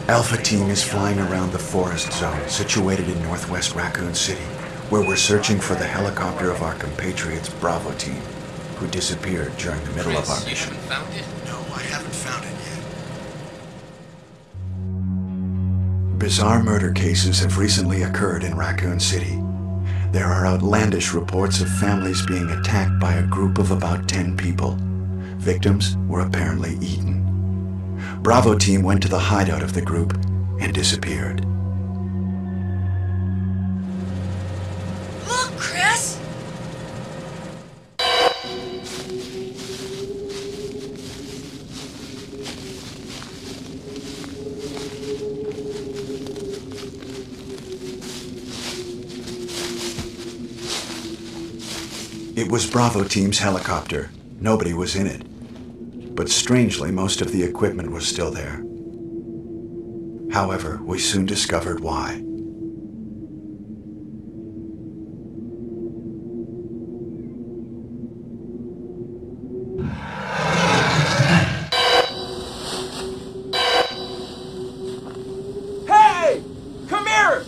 Alpha Team is flying around the forest zone situated in northwest Raccoon City, where we're searching for the helicopter of our compatriots Bravo Team, who disappeared during the middle of our mission. You haven't found it? No, I haven't found it yet. Bizarre murder cases have recently occurred in Raccoon City. There are outlandish reports of families being attacked by a group of about 10 people. Victims were apparently eaten. Bravo Team went to the hideout of the group and disappeared. Look, Chris! It was Bravo Team's helicopter, Nobody was in it. But strangely, most of the equipment was still there. However, we soon discovered why. Hey! Come here!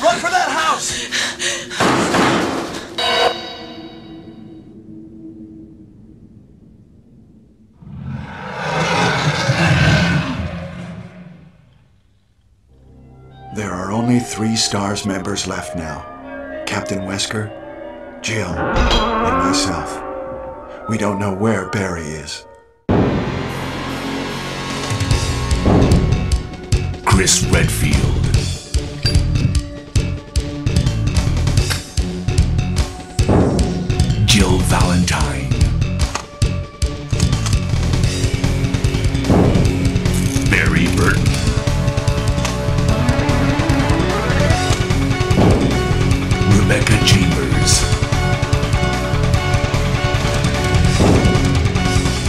Run for that house! There are only 3 STARS members left now. Captain Wesker, Jill, and myself. We don't know where Barry is. Chris Redfield. Jill Valentine. Barry Burton. Rebecca Chambers.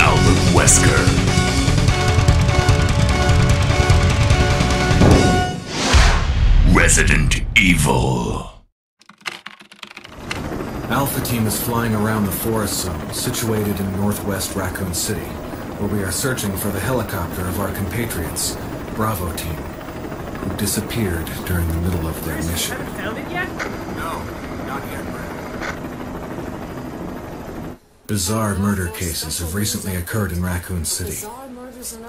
Albert Wesker. Resident Evil. Alpha Team is flying around the forest zone, situated in northwest Raccoon City, where we are searching for the helicopter of our compatriots, Bravo Team, who disappeared during the middle of their mission. Found it yet? No, not yet, Brad. Bizarre murder cases have recently occurred in Raccoon City.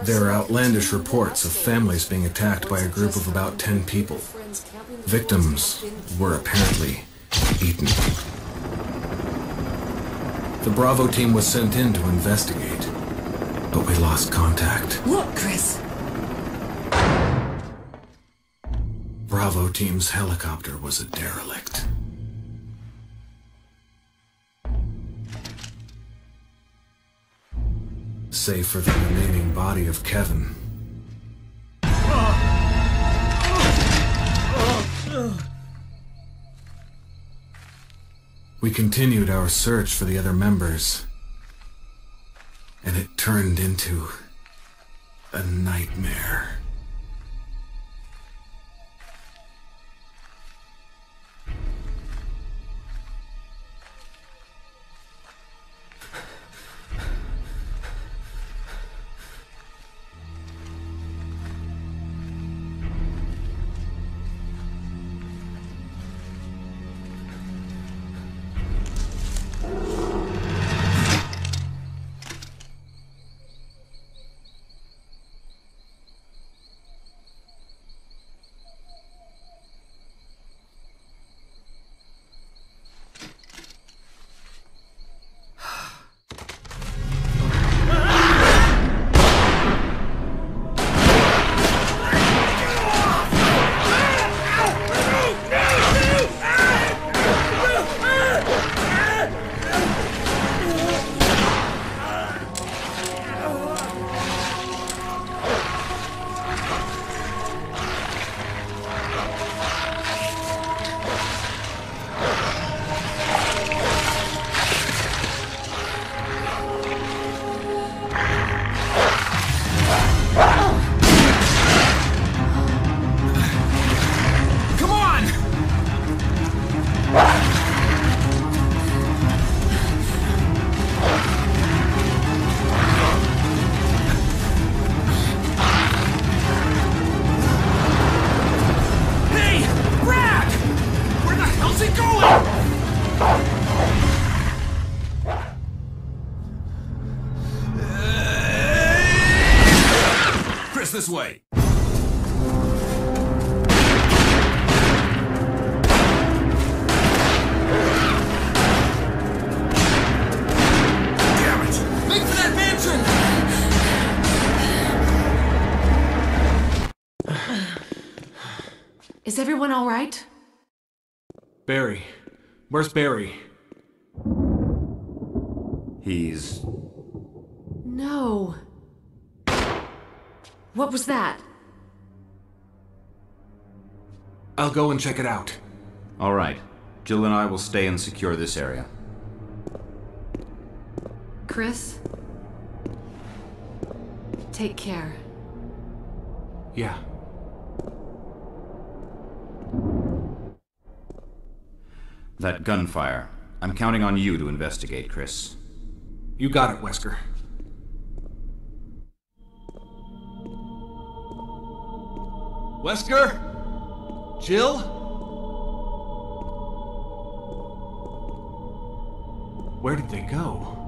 There are outlandish reports of families being attacked by a group of about 10 people. Victims were apparently eaten. The Bravo Team was sent in to investigate, but we lost contact. Look, Chris! Bravo Team's helicopter was a derelict. Save for the remaining body of Kevin. We continued our search for the other members, and it turned into a nightmare. this way! Damn it! Make for that mansion! Is everyone all right? Barry. Where's Barry? He's... No. What was that? I'll go and check it out. All right. Jill and I will stay and secure this area. Chris? Take care. Yeah. That gunfire. I'm counting on you to investigate, Chris. You got it, Wesker. Wesker? Jill? Where did they go?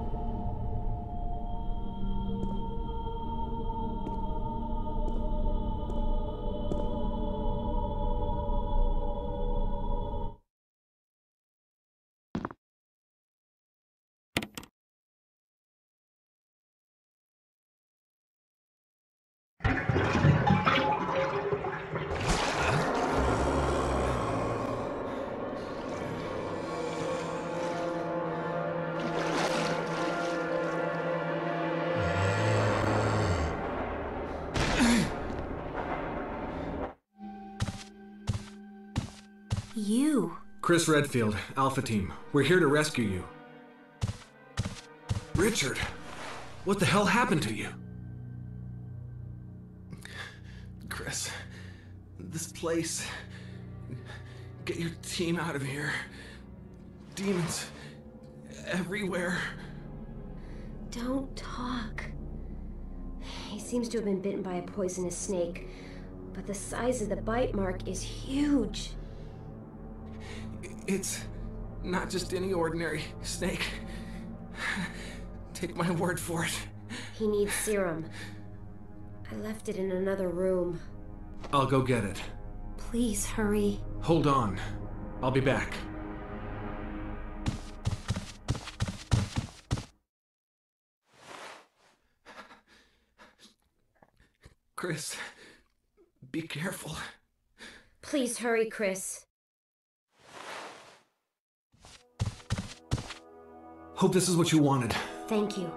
You. Chris Redfield, Alpha Team. We're here to rescue you. Richard, what the hell happened to you? Chris, this place. Get your team out of here. Demons everywhere. Don't talk. He seems to have been bitten by a poisonous snake, but the size of the bite mark is huge. It's not just any ordinary snake. Take my word for it. He needs serum. I left it in another room. I'll go get it. Please hurry. Hold on. I'll be back. Chris, be careful. Please hurry, Chris. Hope this is what you wanted. Thank you.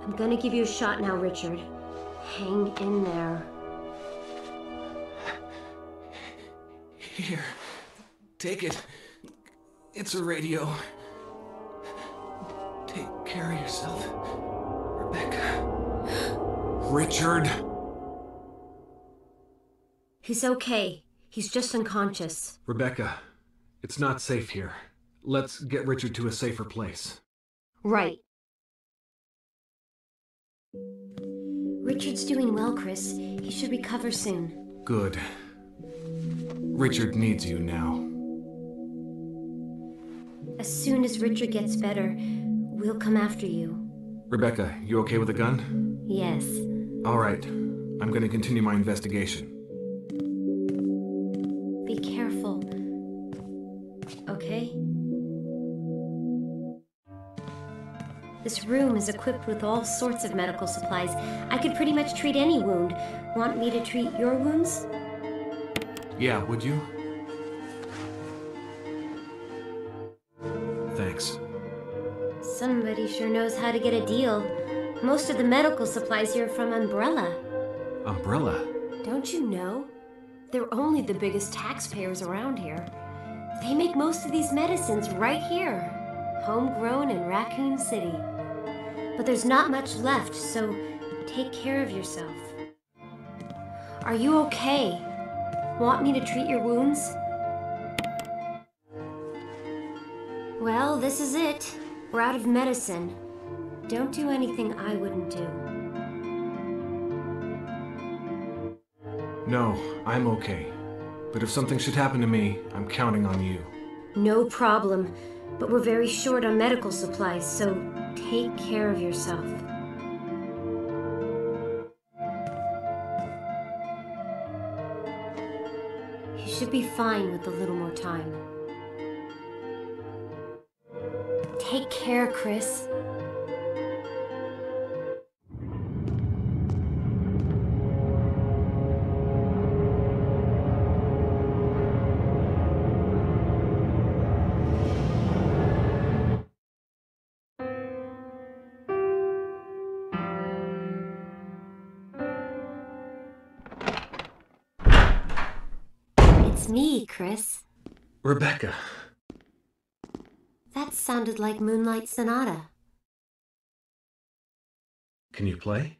I'm gonna give you a shot now, Richard. Hang in there. Here, take it. It's a radio. Take care of yourself, Rebecca. Richard! He's okay. He's just unconscious. Rebecca, it's not safe here. Let's get Richard to a safer place. Right. Richard's doing well, Chris. He should recover soon. Good. Richard needs you now. As soon as Richard gets better, we'll come after you. Rebecca, you okay with a gun? Yes. All right. I'm going to continue my investigation. Be careful. Okay? This room is equipped with all sorts of medical supplies. I could pretty much treat any wound. Want me to treat your wounds? Yeah, would you? Thanks. Somebody sure knows how to get a deal. Most of the medical supplies here are from Umbrella. Umbrella? Don't you know? They're only the biggest taxpayers around here. They make most of these medicines right here. Homegrown in Raccoon City. But there's not much left, so take care of yourself. Are you okay? Want me to treat your wounds? Well, this is it. We're out of medicine. Don't do anything I wouldn't do. No, I'm okay. But if something should happen to me, I'm counting on you. No problem. But we're very short on medical supplies, so take care of yourself. should be fine with a little more time. Take care, Chris. It's me, Chris. Rebecca. That sounded like Moonlight Sonata. Can you play?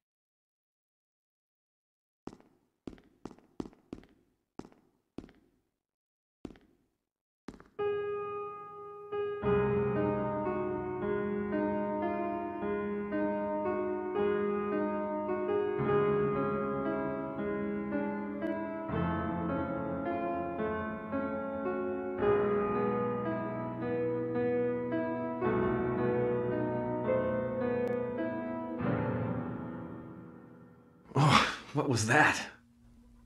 What was that?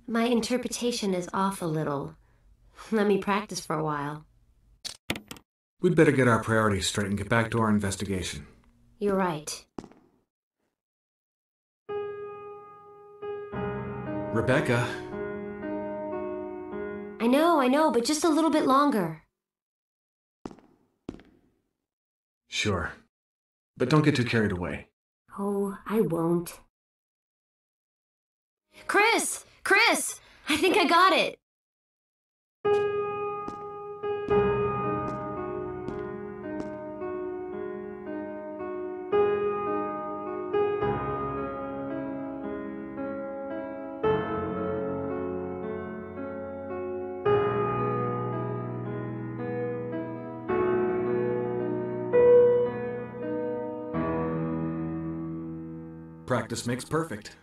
My interpretation is off a little. Let me practice for a while. We'd better get our priorities straight and get back to our investigation. You're right. Rebecca. I know, but just a little bit longer. Sure. But don't get too carried away. Oh, I won't. Chris! Chris! I think I got it! Practice makes perfect.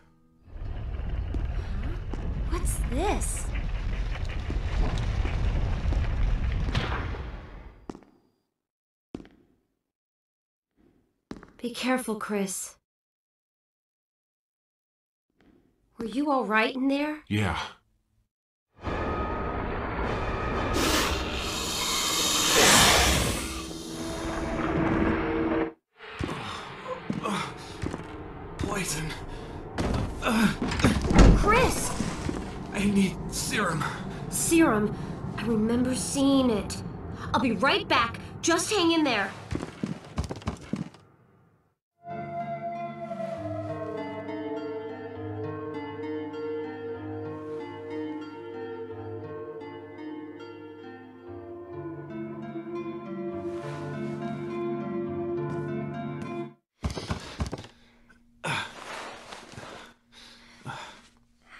What's this? Be careful, Chris. Were you all right in there? Yeah. Poison. Chris! I need serum. Serum? I remember seeing it. I'll be right back. Just hang in there.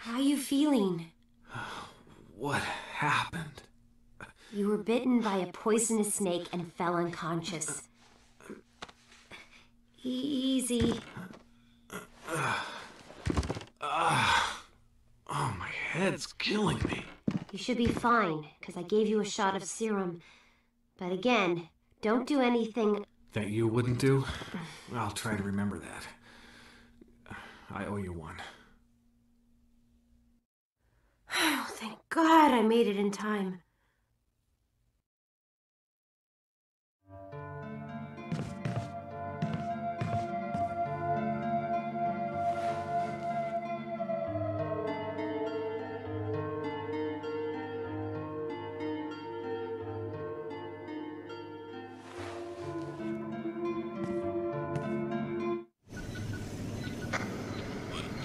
How are you feeling? What happened? You were bitten by a poisonous snake and fell unconscious. Easy. Oh, my head's killing me. You should be fine, because I gave you a shot of serum. But again, don't do anything... That you wouldn't do? I'll try to remember that. I owe you one. Oh, thank God I made it in time.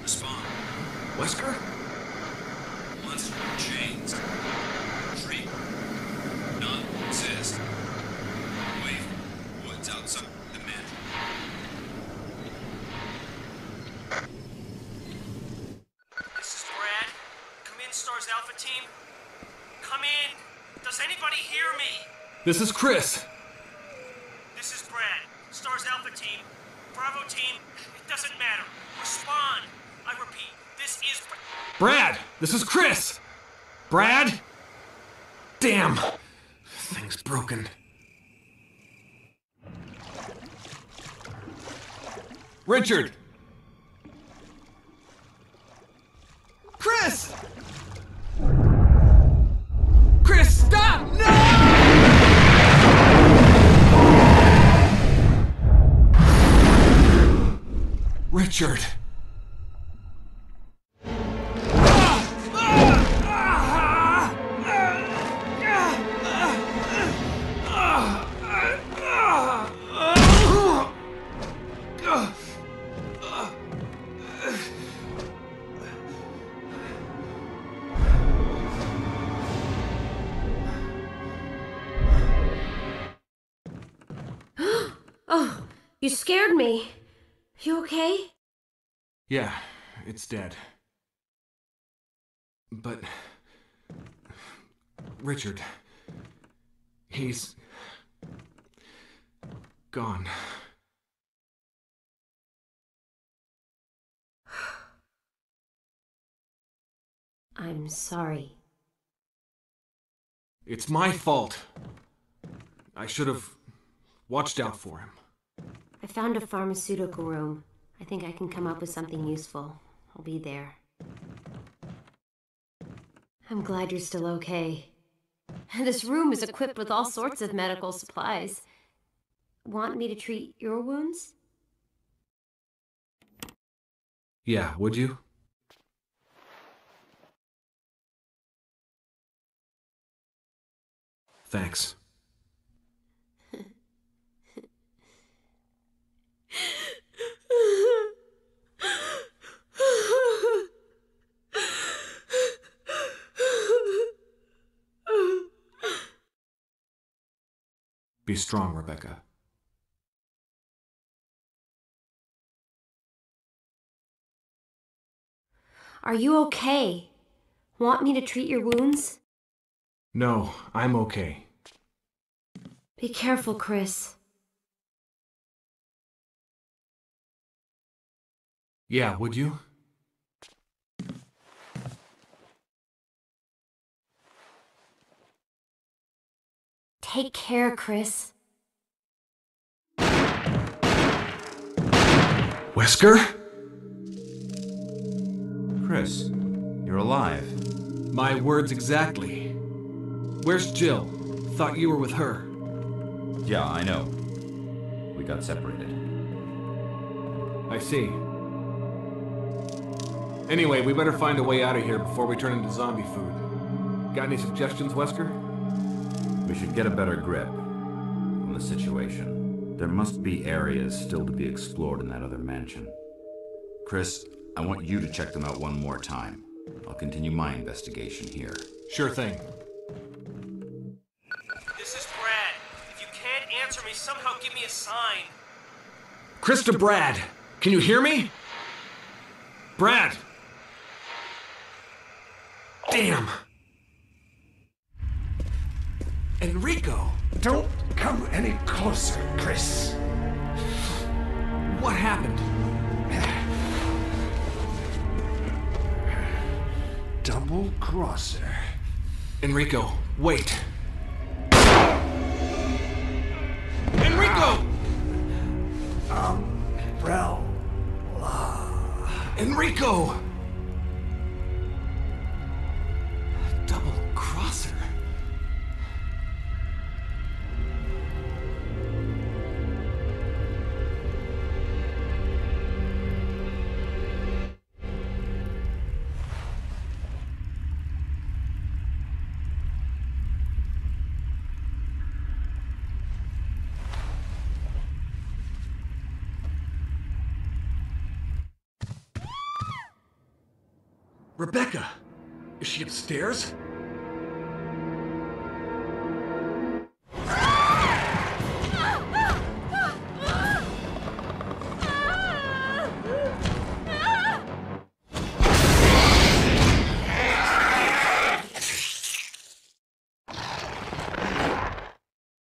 Spawn. Wesker? Monster chains. Tree. None exist. Wave. Woods outside the mansion. This is Brad. Come in, Stars Alpha Team. Come in. Does anybody hear me? This is Chris. This is Brad. Stars Alpha Team. Bravo Team. It doesn't matter. Respond. I repeat, this is... Brad! This is Chris! Brad? Damn! Thing's broken. Richard! Richard! Oh, you scared me. You okay? Yeah, it's dead. But... Richard... he's... gone. I'm sorry. It's my fault. I should have watched out for him. I found a pharmaceutical room. I think I can come up with something useful. I'll be there. I'm glad you're still okay. This room is equipped with all sorts of medical supplies. Want me to treat your wounds? Yeah, would you? Thanks. Be strong, Rebecca. Are you okay? Want me to treat your wounds? No, I'm okay. Be careful, Chris. Yeah, would you? Take care, Chris. Wesker? Chris, you're alive. My words exactly. Where's Jill? Thought you were with her. Yeah, I know. We got separated. I see. Anyway, we better find a way out of here before we turn into zombie food. Got any suggestions, Wesker? We should get a better grip on the situation. There must be areas still to be explored in that other mansion. Chris, I want you to check them out one more time. I'll continue my investigation here. Sure thing. This is Brad. If you can't answer me, somehow give me a sign. Chris to Brad! Can you hear me? Brad! Damn! Enrico! Don't come any closer, Chris. What happened? Double crosser. Enrico, wait. Enrico! Umbrella. Enrico! Double crosser. Rebecca! Is she upstairs?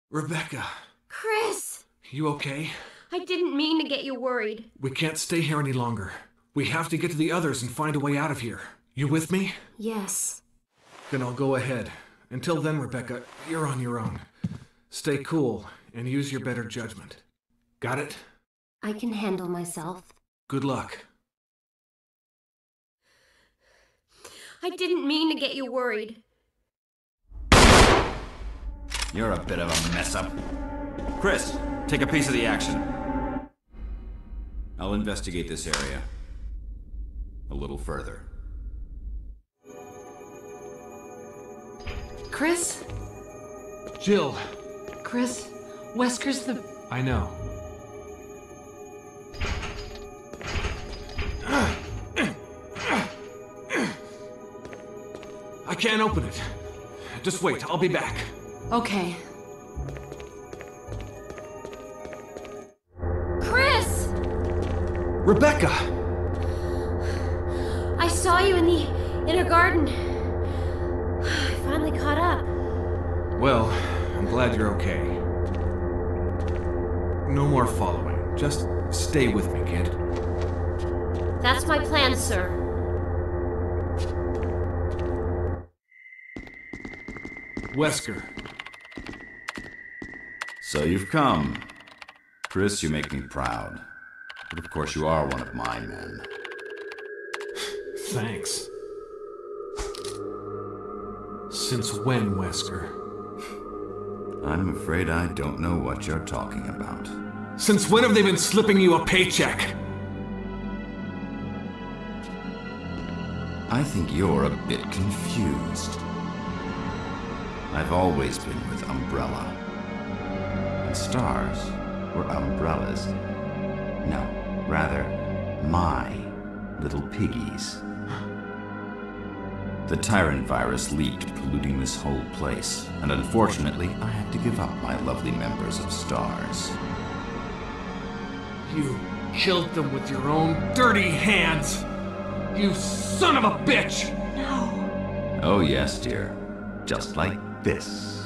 Rebecca! Chris! You okay? I didn't mean to get you worried. We can't stay here any longer. We have to get to the others and find a way out of here. You with me? Yes. Then I'll go ahead. Until then, Rebecca, you're on your own. Stay cool and use your better judgment. Got it? I can handle myself. Good luck. I didn't mean to get you worried. You're a bit of a mess-up. Chris, take a piece of the action. I'll investigate this area a little further. Chris? Jill. Chris, Wesker's the... I know. I can't open it. Just wait, I'll be back. Okay. Chris! Rebecca! I saw you in the inner garden. I finally caught up. Well, I'm glad you're okay. No more following. Just stay with me, kid. That's my plan, sir. Wesker. So you've come. Chris, you make me proud. But of course you are one of my men. Thanks. Since when, Wesker? I'm afraid I don't know what you're talking about. Since when have they been slipping you a paycheck? I think you're a bit confused. I've always been with Umbrella. And stars were umbrellas. No, rather, my little piggies. The Tyrant virus leaked, polluting this whole place, and unfortunately, I had to give up my lovely members of Stars. You killed them with your own dirty hands! You son of a bitch! No. Oh yes, dear. Just like this.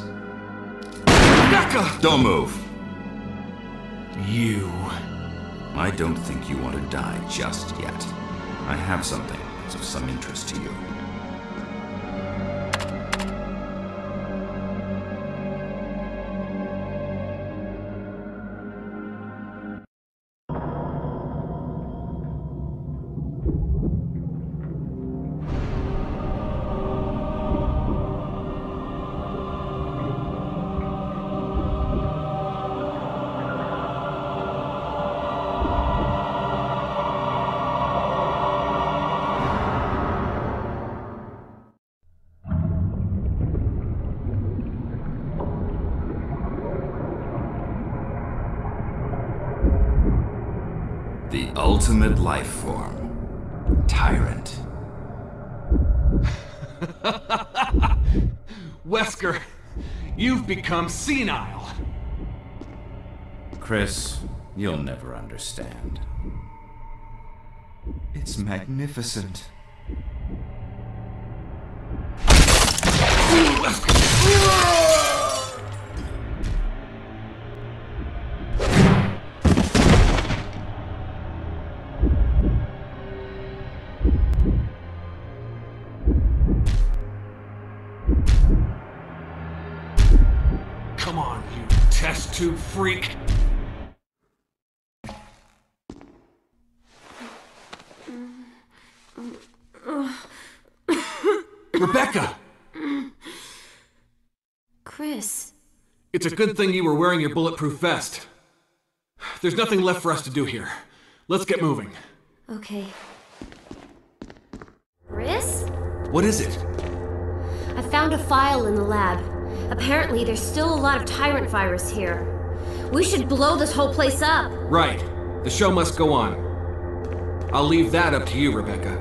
Rebecca! Don't move! You... I don't think you want to die just yet. I have something that's of some interest to you. The ultimate life form. Tyrant. Wesker, you've become senile. Chris, you'll never understand. It's magnificent. Come on, you test tube freak. Rebecca! Chris. It's a good thing you were wearing your bulletproof vest. There's nothing left for us to do here. Let's get moving. Okay. Chris? What is it? I found a file in the lab. Apparently, there's still a lot of Tyrant virus here. We should blow this whole place up. Right. The show must go on. I'll leave that up to you, Rebecca.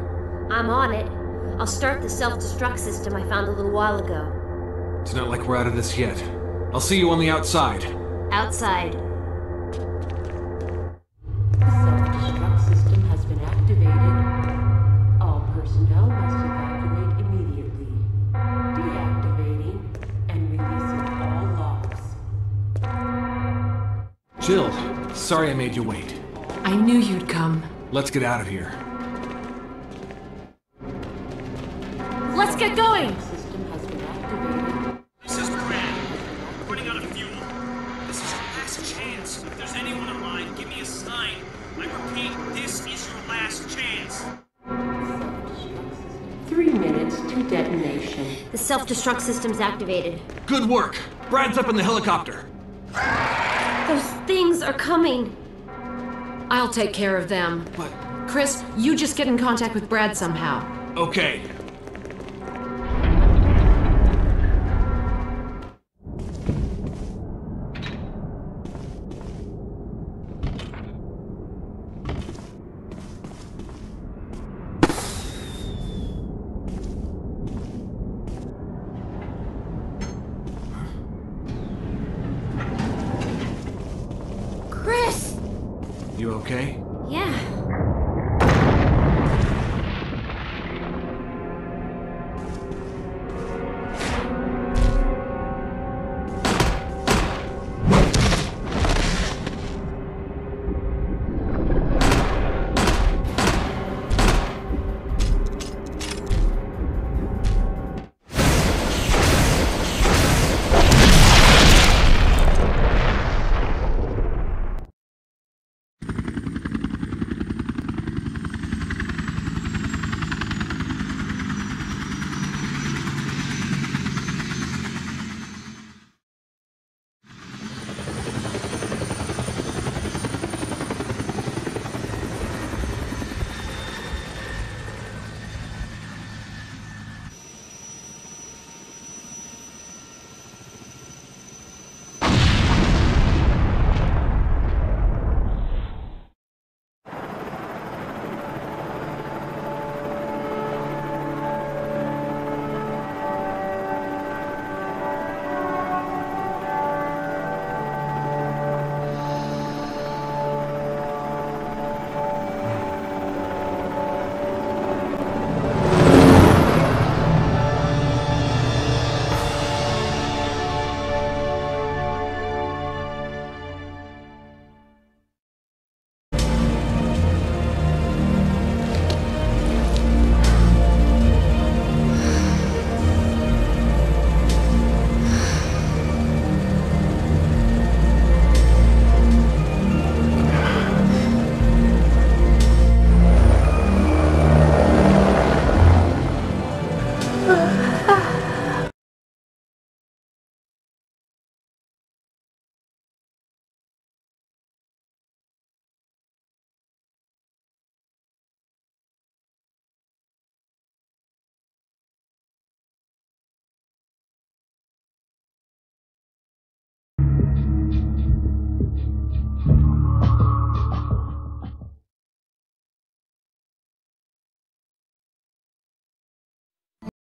I'm on it. I'll start the self-destruct system I found a little while ago. It's not like we're out of this yet. I'll see you on the outside. Outside. Self-destruct system has been activated. All personnel must evacuate immediately. Deactivating and releasing all logs. Jill, sorry I made you wait. I knew you'd come. Let's get out of here. Let's get going! System has been activated. This is Brad. We're running out of fuel. This is your last chance. If there's anyone alive, give me a sign. I repeat, this is your last chance. 3 minutes to detonation. The self-destruct system's activated. Good work! Brad's up in the helicopter. Those things are coming. I'll take care of them. But... Chris, you just get in contact with Brad somehow. Okay. Chris! You okay? Yeah.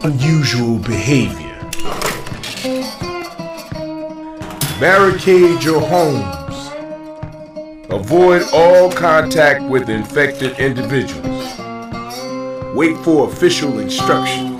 Unusual behavior. Barricade your homes. Avoid all contact with infected individuals. Wait for official instructions.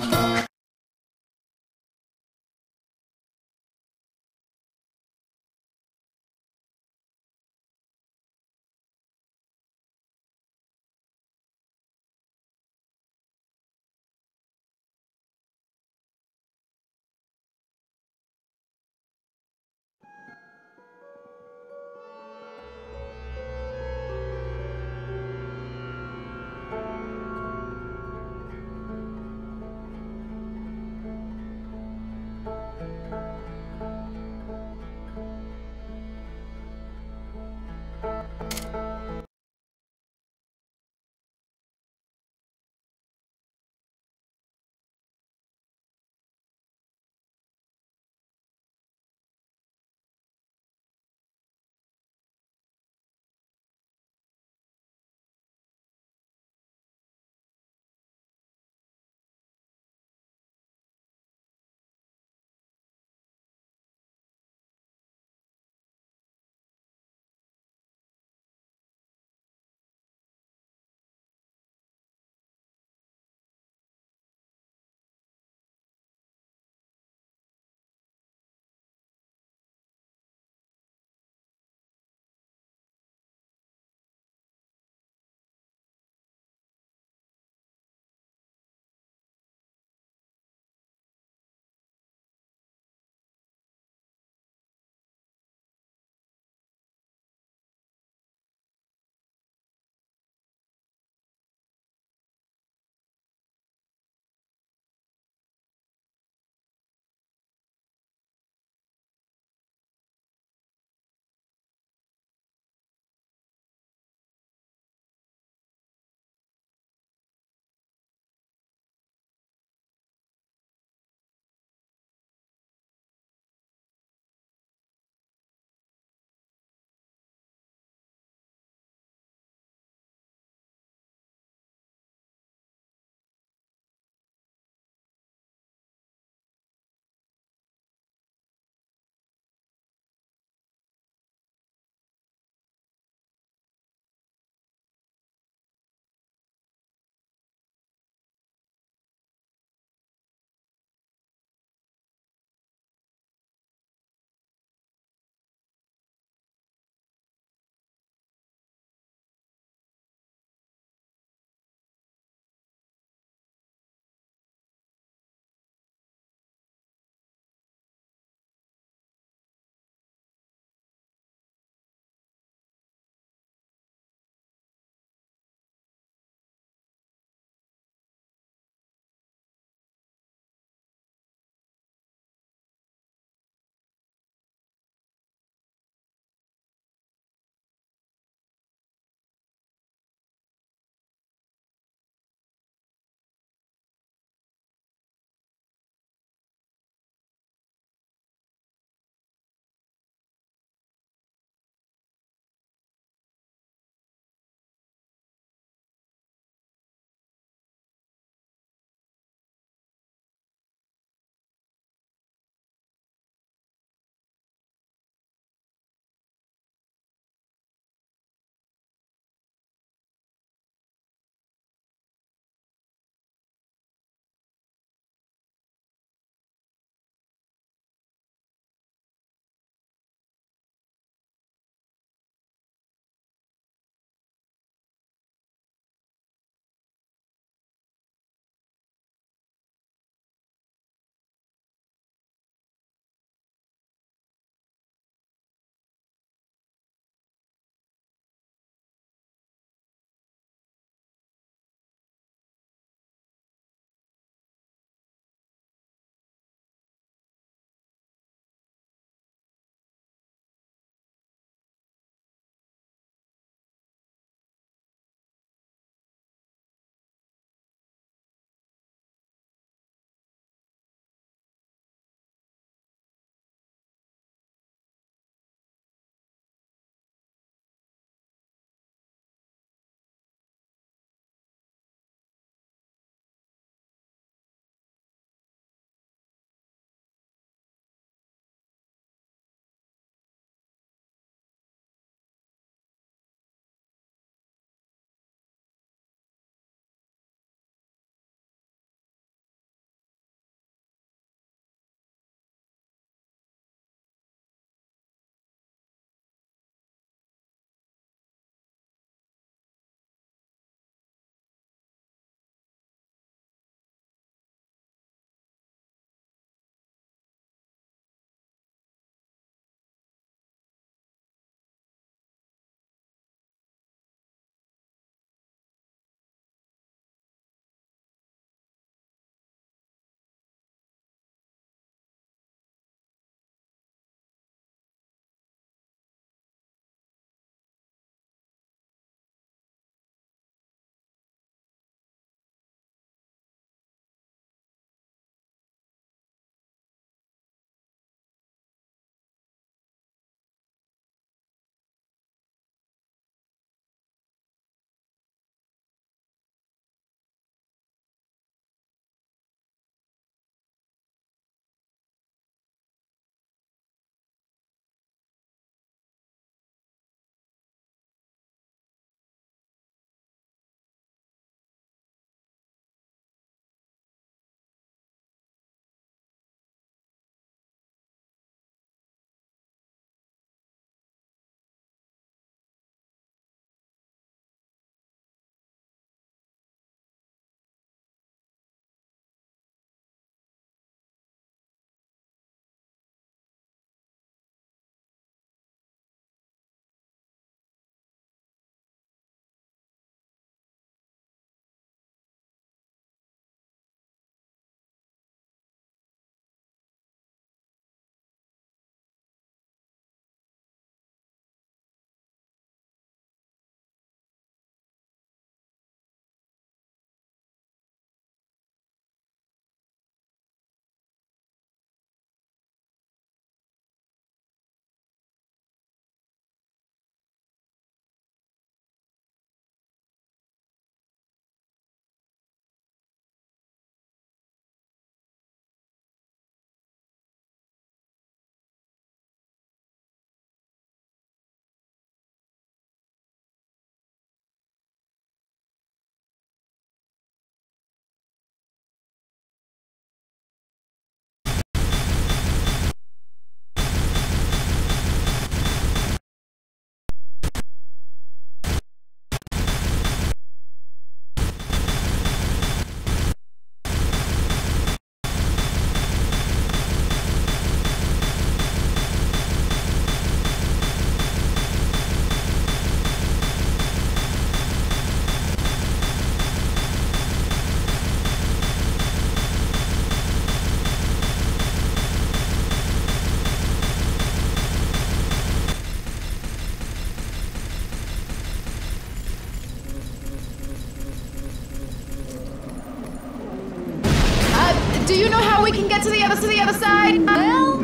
Do you know how we can get to the other side? Well,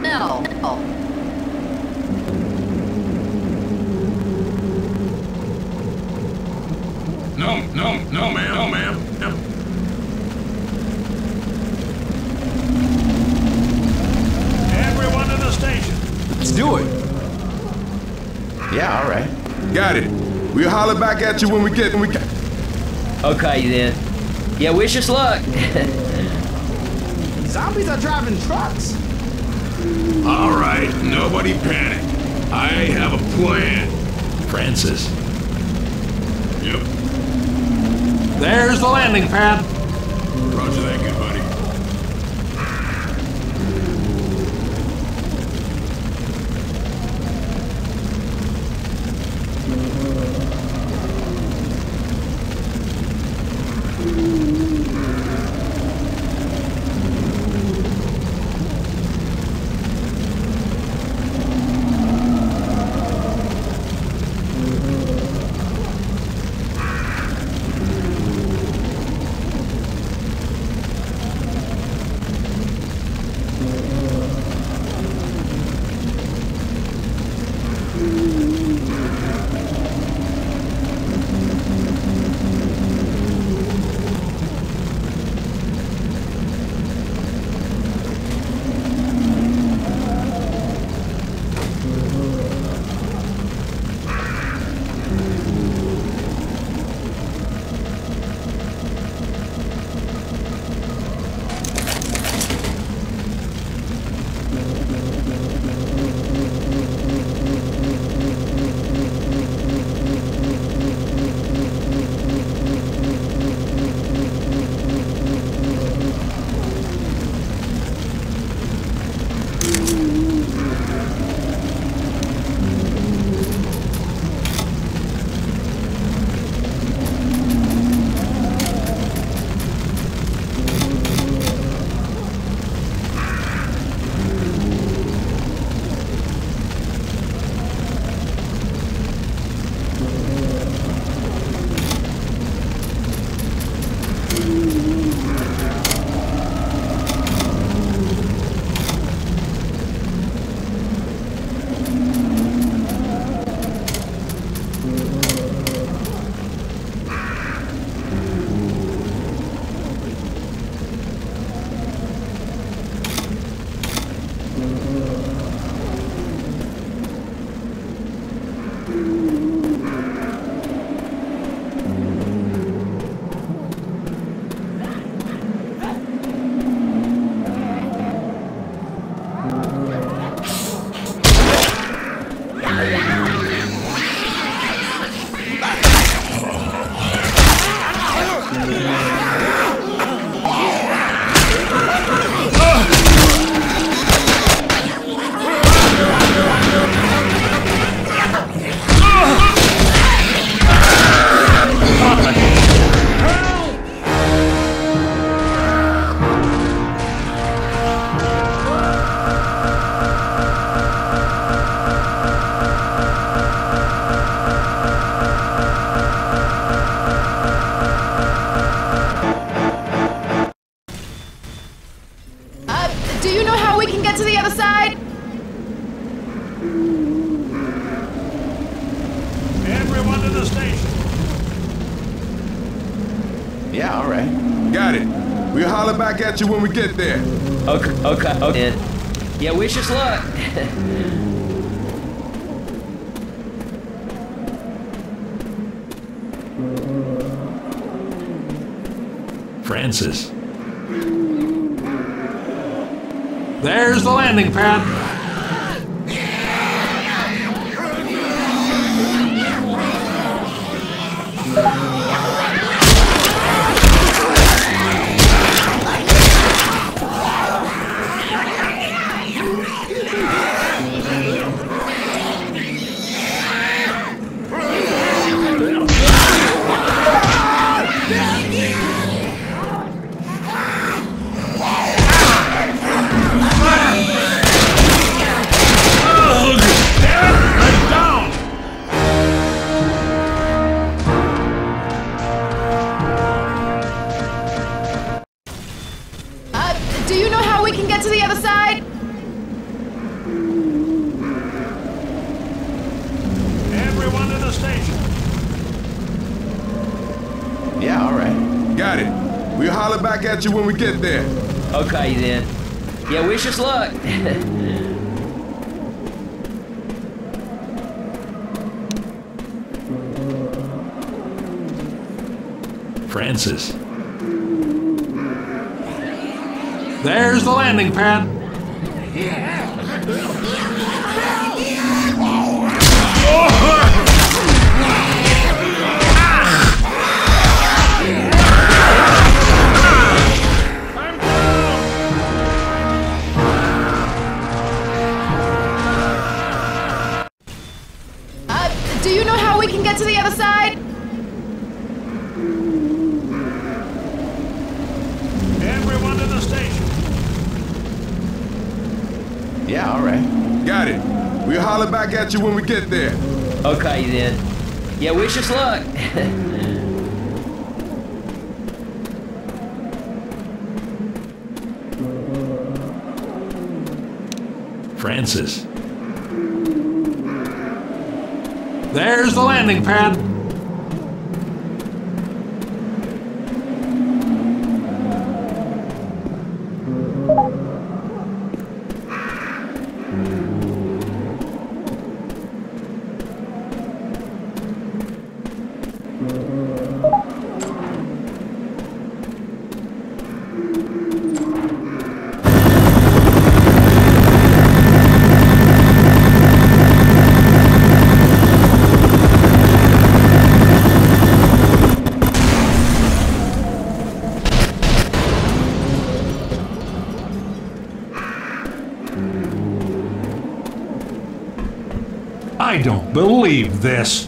no. No, ma'am. Everyone to the station. Let's do it. Yeah, all right. Got it. We'll holler back at you when we get. Okay then. Yeah, wish us luck. Zombies are driving trucks. All right, nobody panic. I have a plan. Francis. Yep. There's the landing pad. Roger that, good buddy. Do you know how we can get to the other side? Everyone to the station. Yeah, all right. Got it. We'll holler back at you when we get there. Okay. Yeah, wish us luck. Francis. There's the landing pad. Got it. We'll holler back at you when we get there. Okay, then. Yeah, wish us luck. Francis. There's the landing pad. Do you know how we can get to the other side? Everyone to the station. Yeah, all right. Got it. We'll holler back at you when we get there. Okay, then. Yeah, wish us luck. Francis. There's the landing pad. I don't believe this.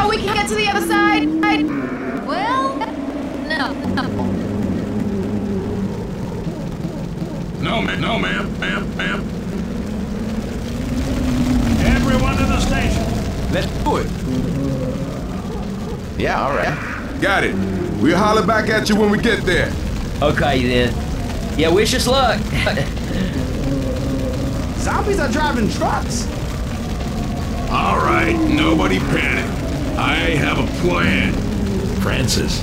we can get to the other side? Well, no. No, ma'am. Everyone to the station. Let's do it. Yeah, all right. Got it. We'll holler back at you when we get there. Okay, then. Yeah, wish us luck. Zombies are driving trucks. All right, nobody panic. I have a plan. Francis.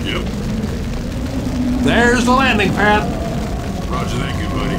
Yep. There's the landing pad. Roger that, good buddy.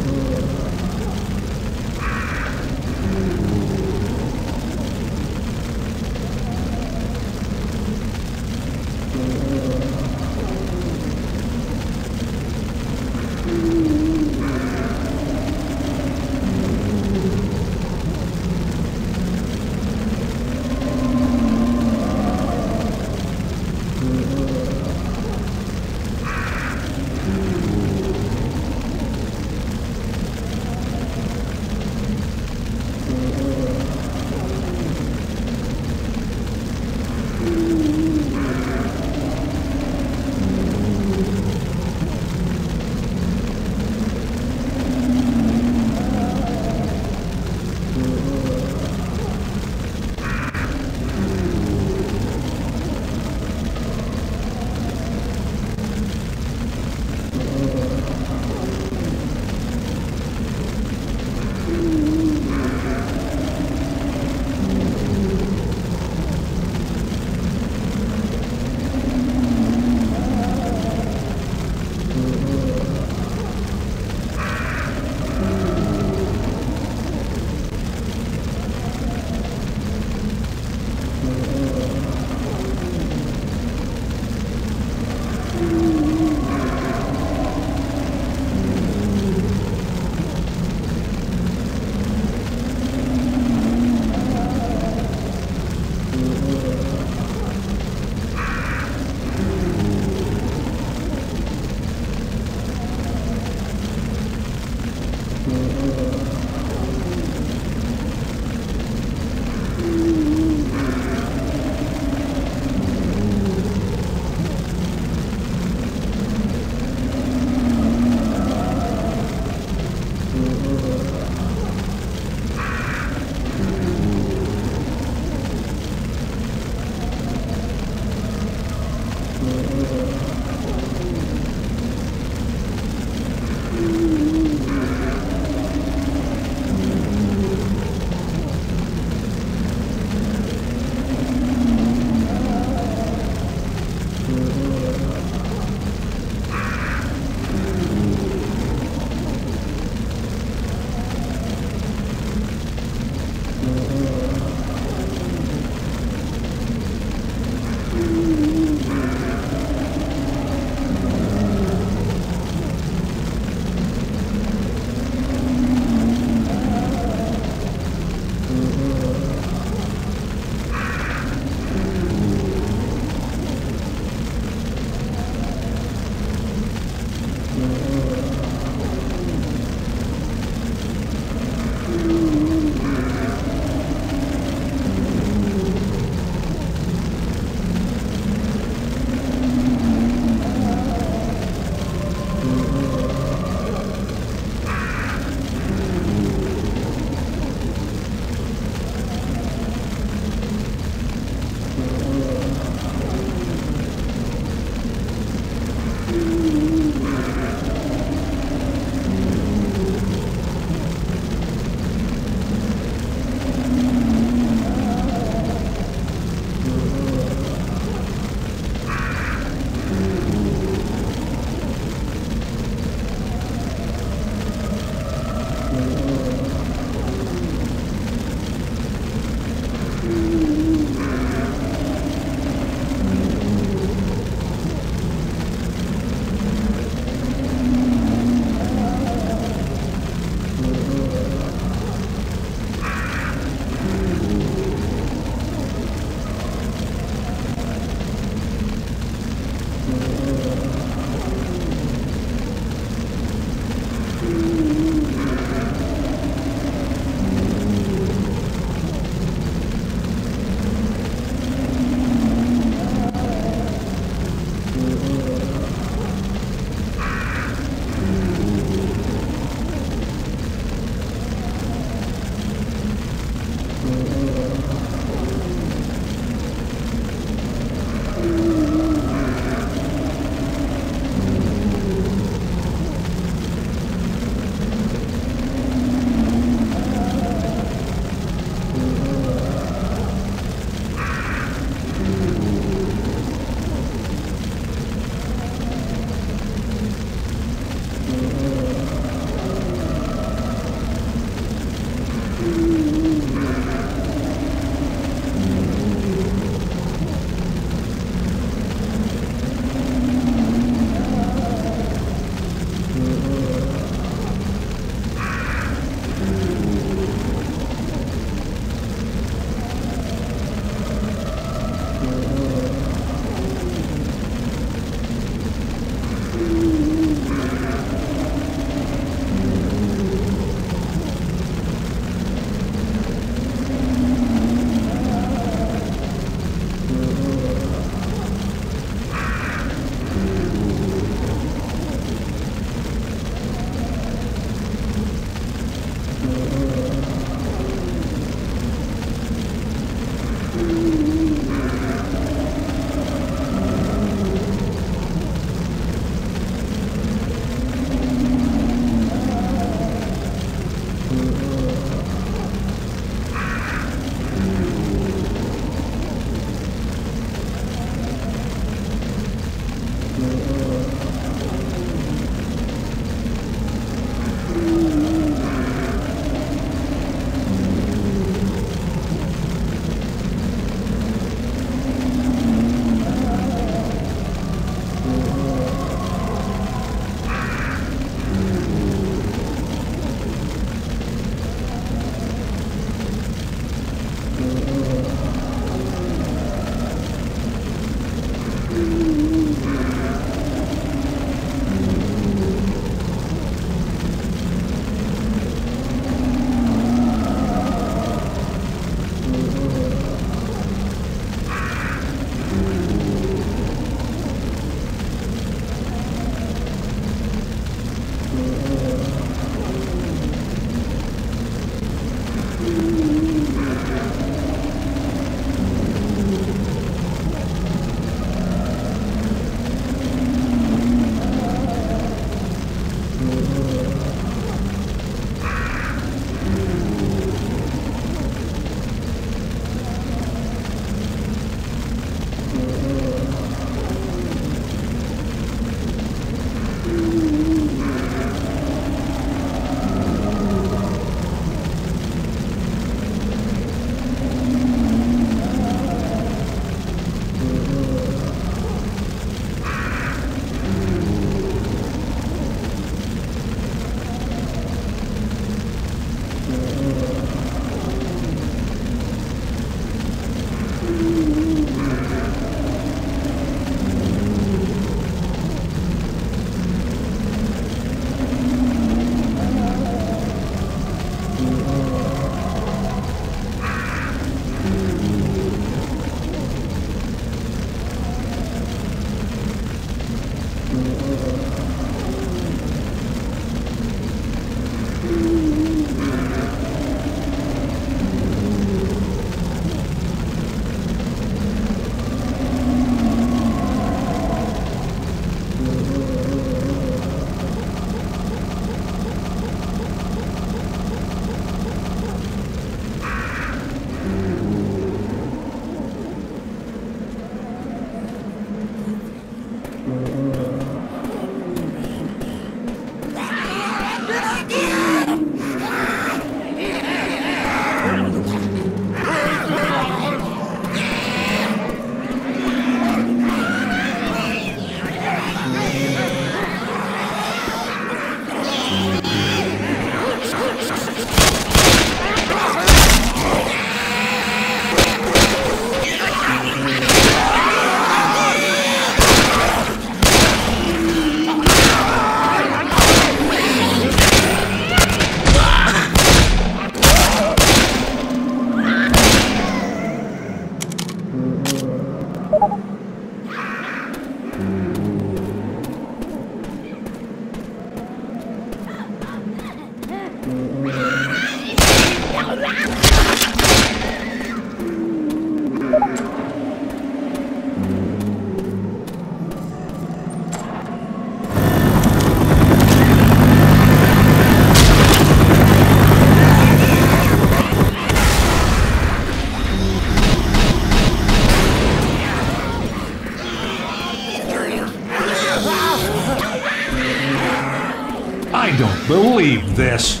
I don't believe this.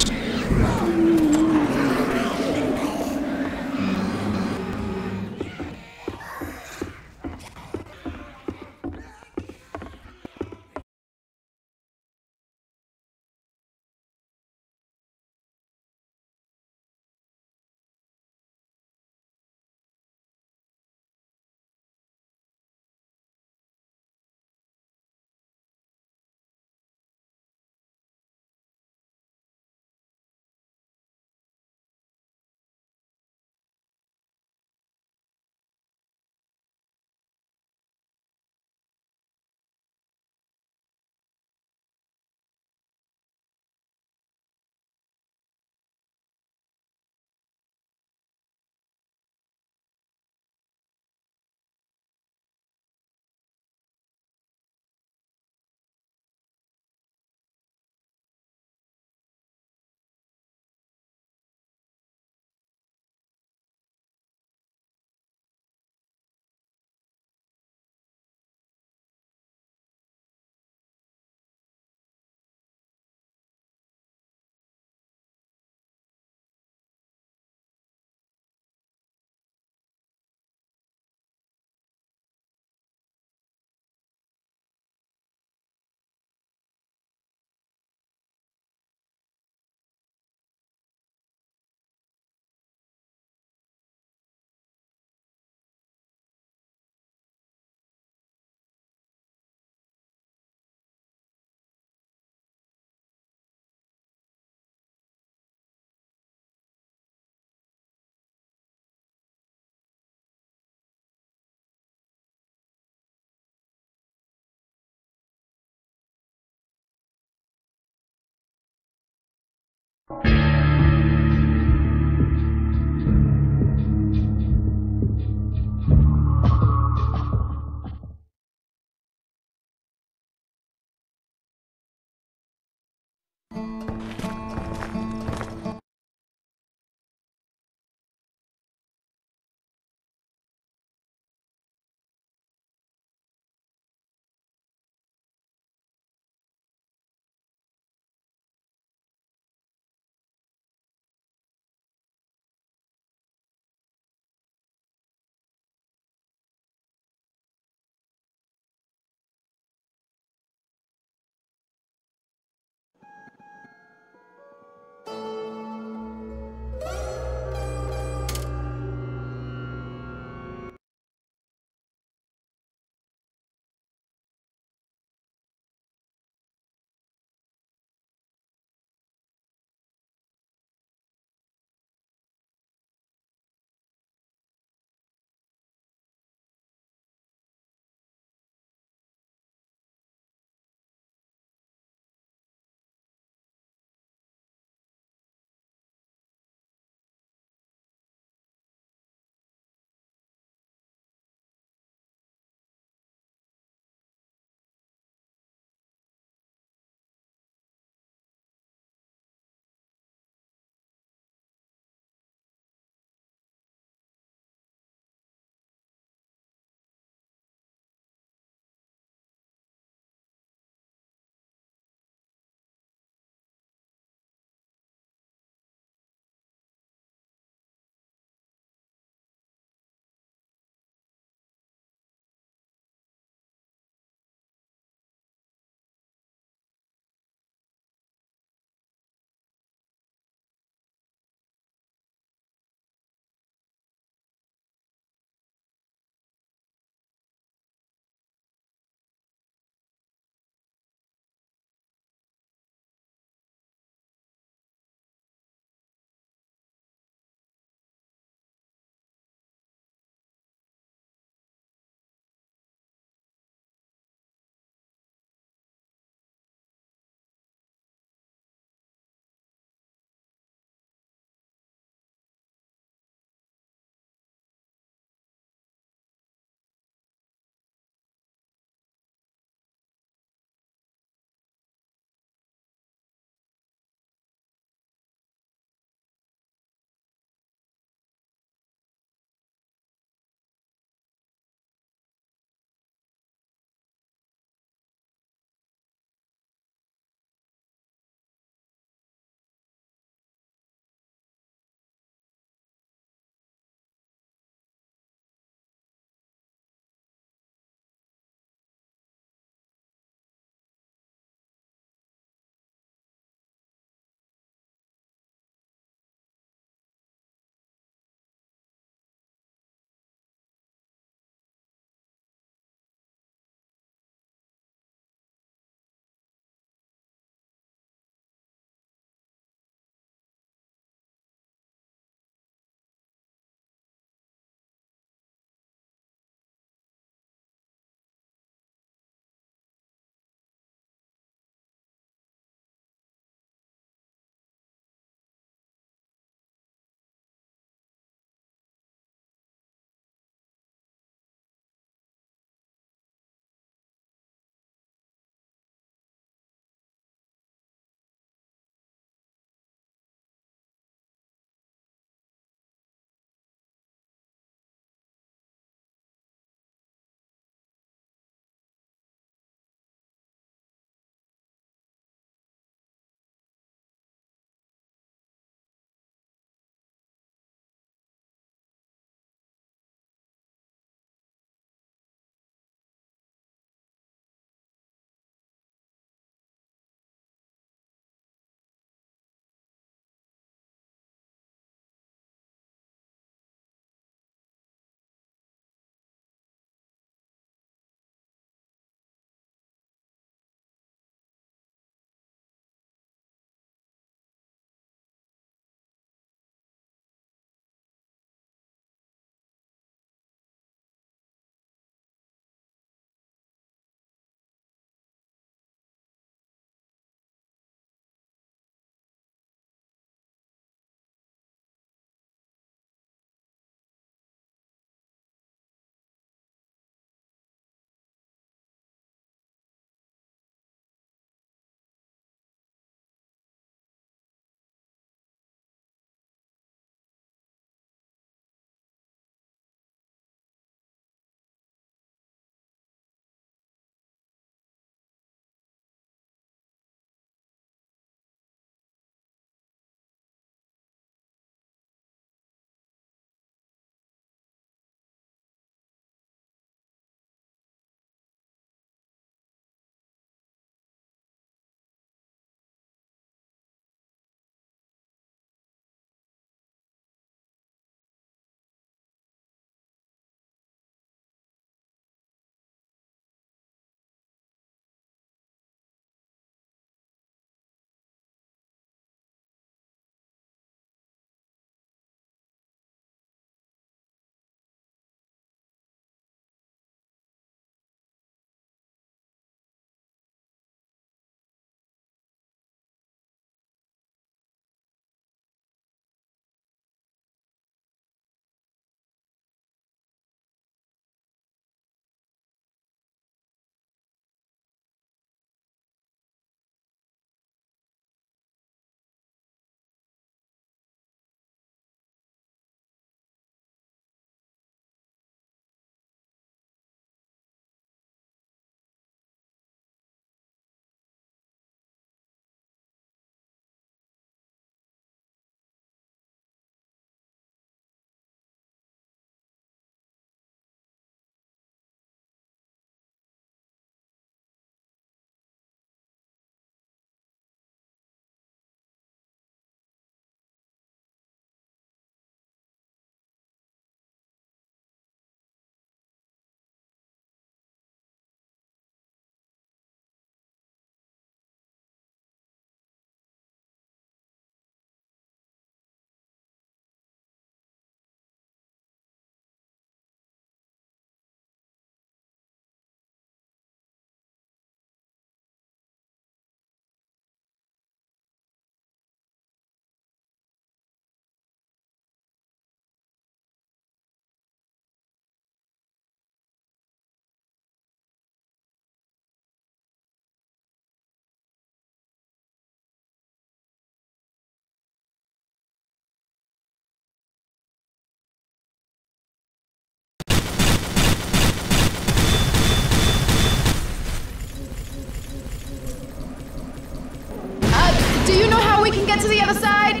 get to the other side?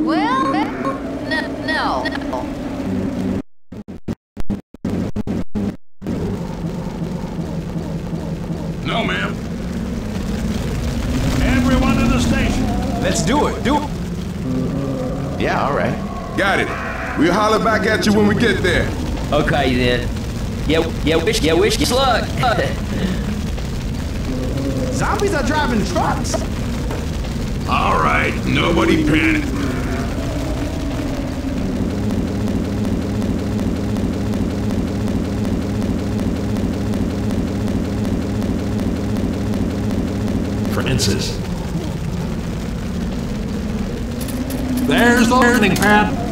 Well, no. No, ma'am. Everyone to the station. Let's do it. Do it. Yeah, all right. Got it. We'll holler back at you when we get there. Okay then. Wish you luck. Zombies are driving trucks. All right, nobody panic. Francis. There's the landing pad.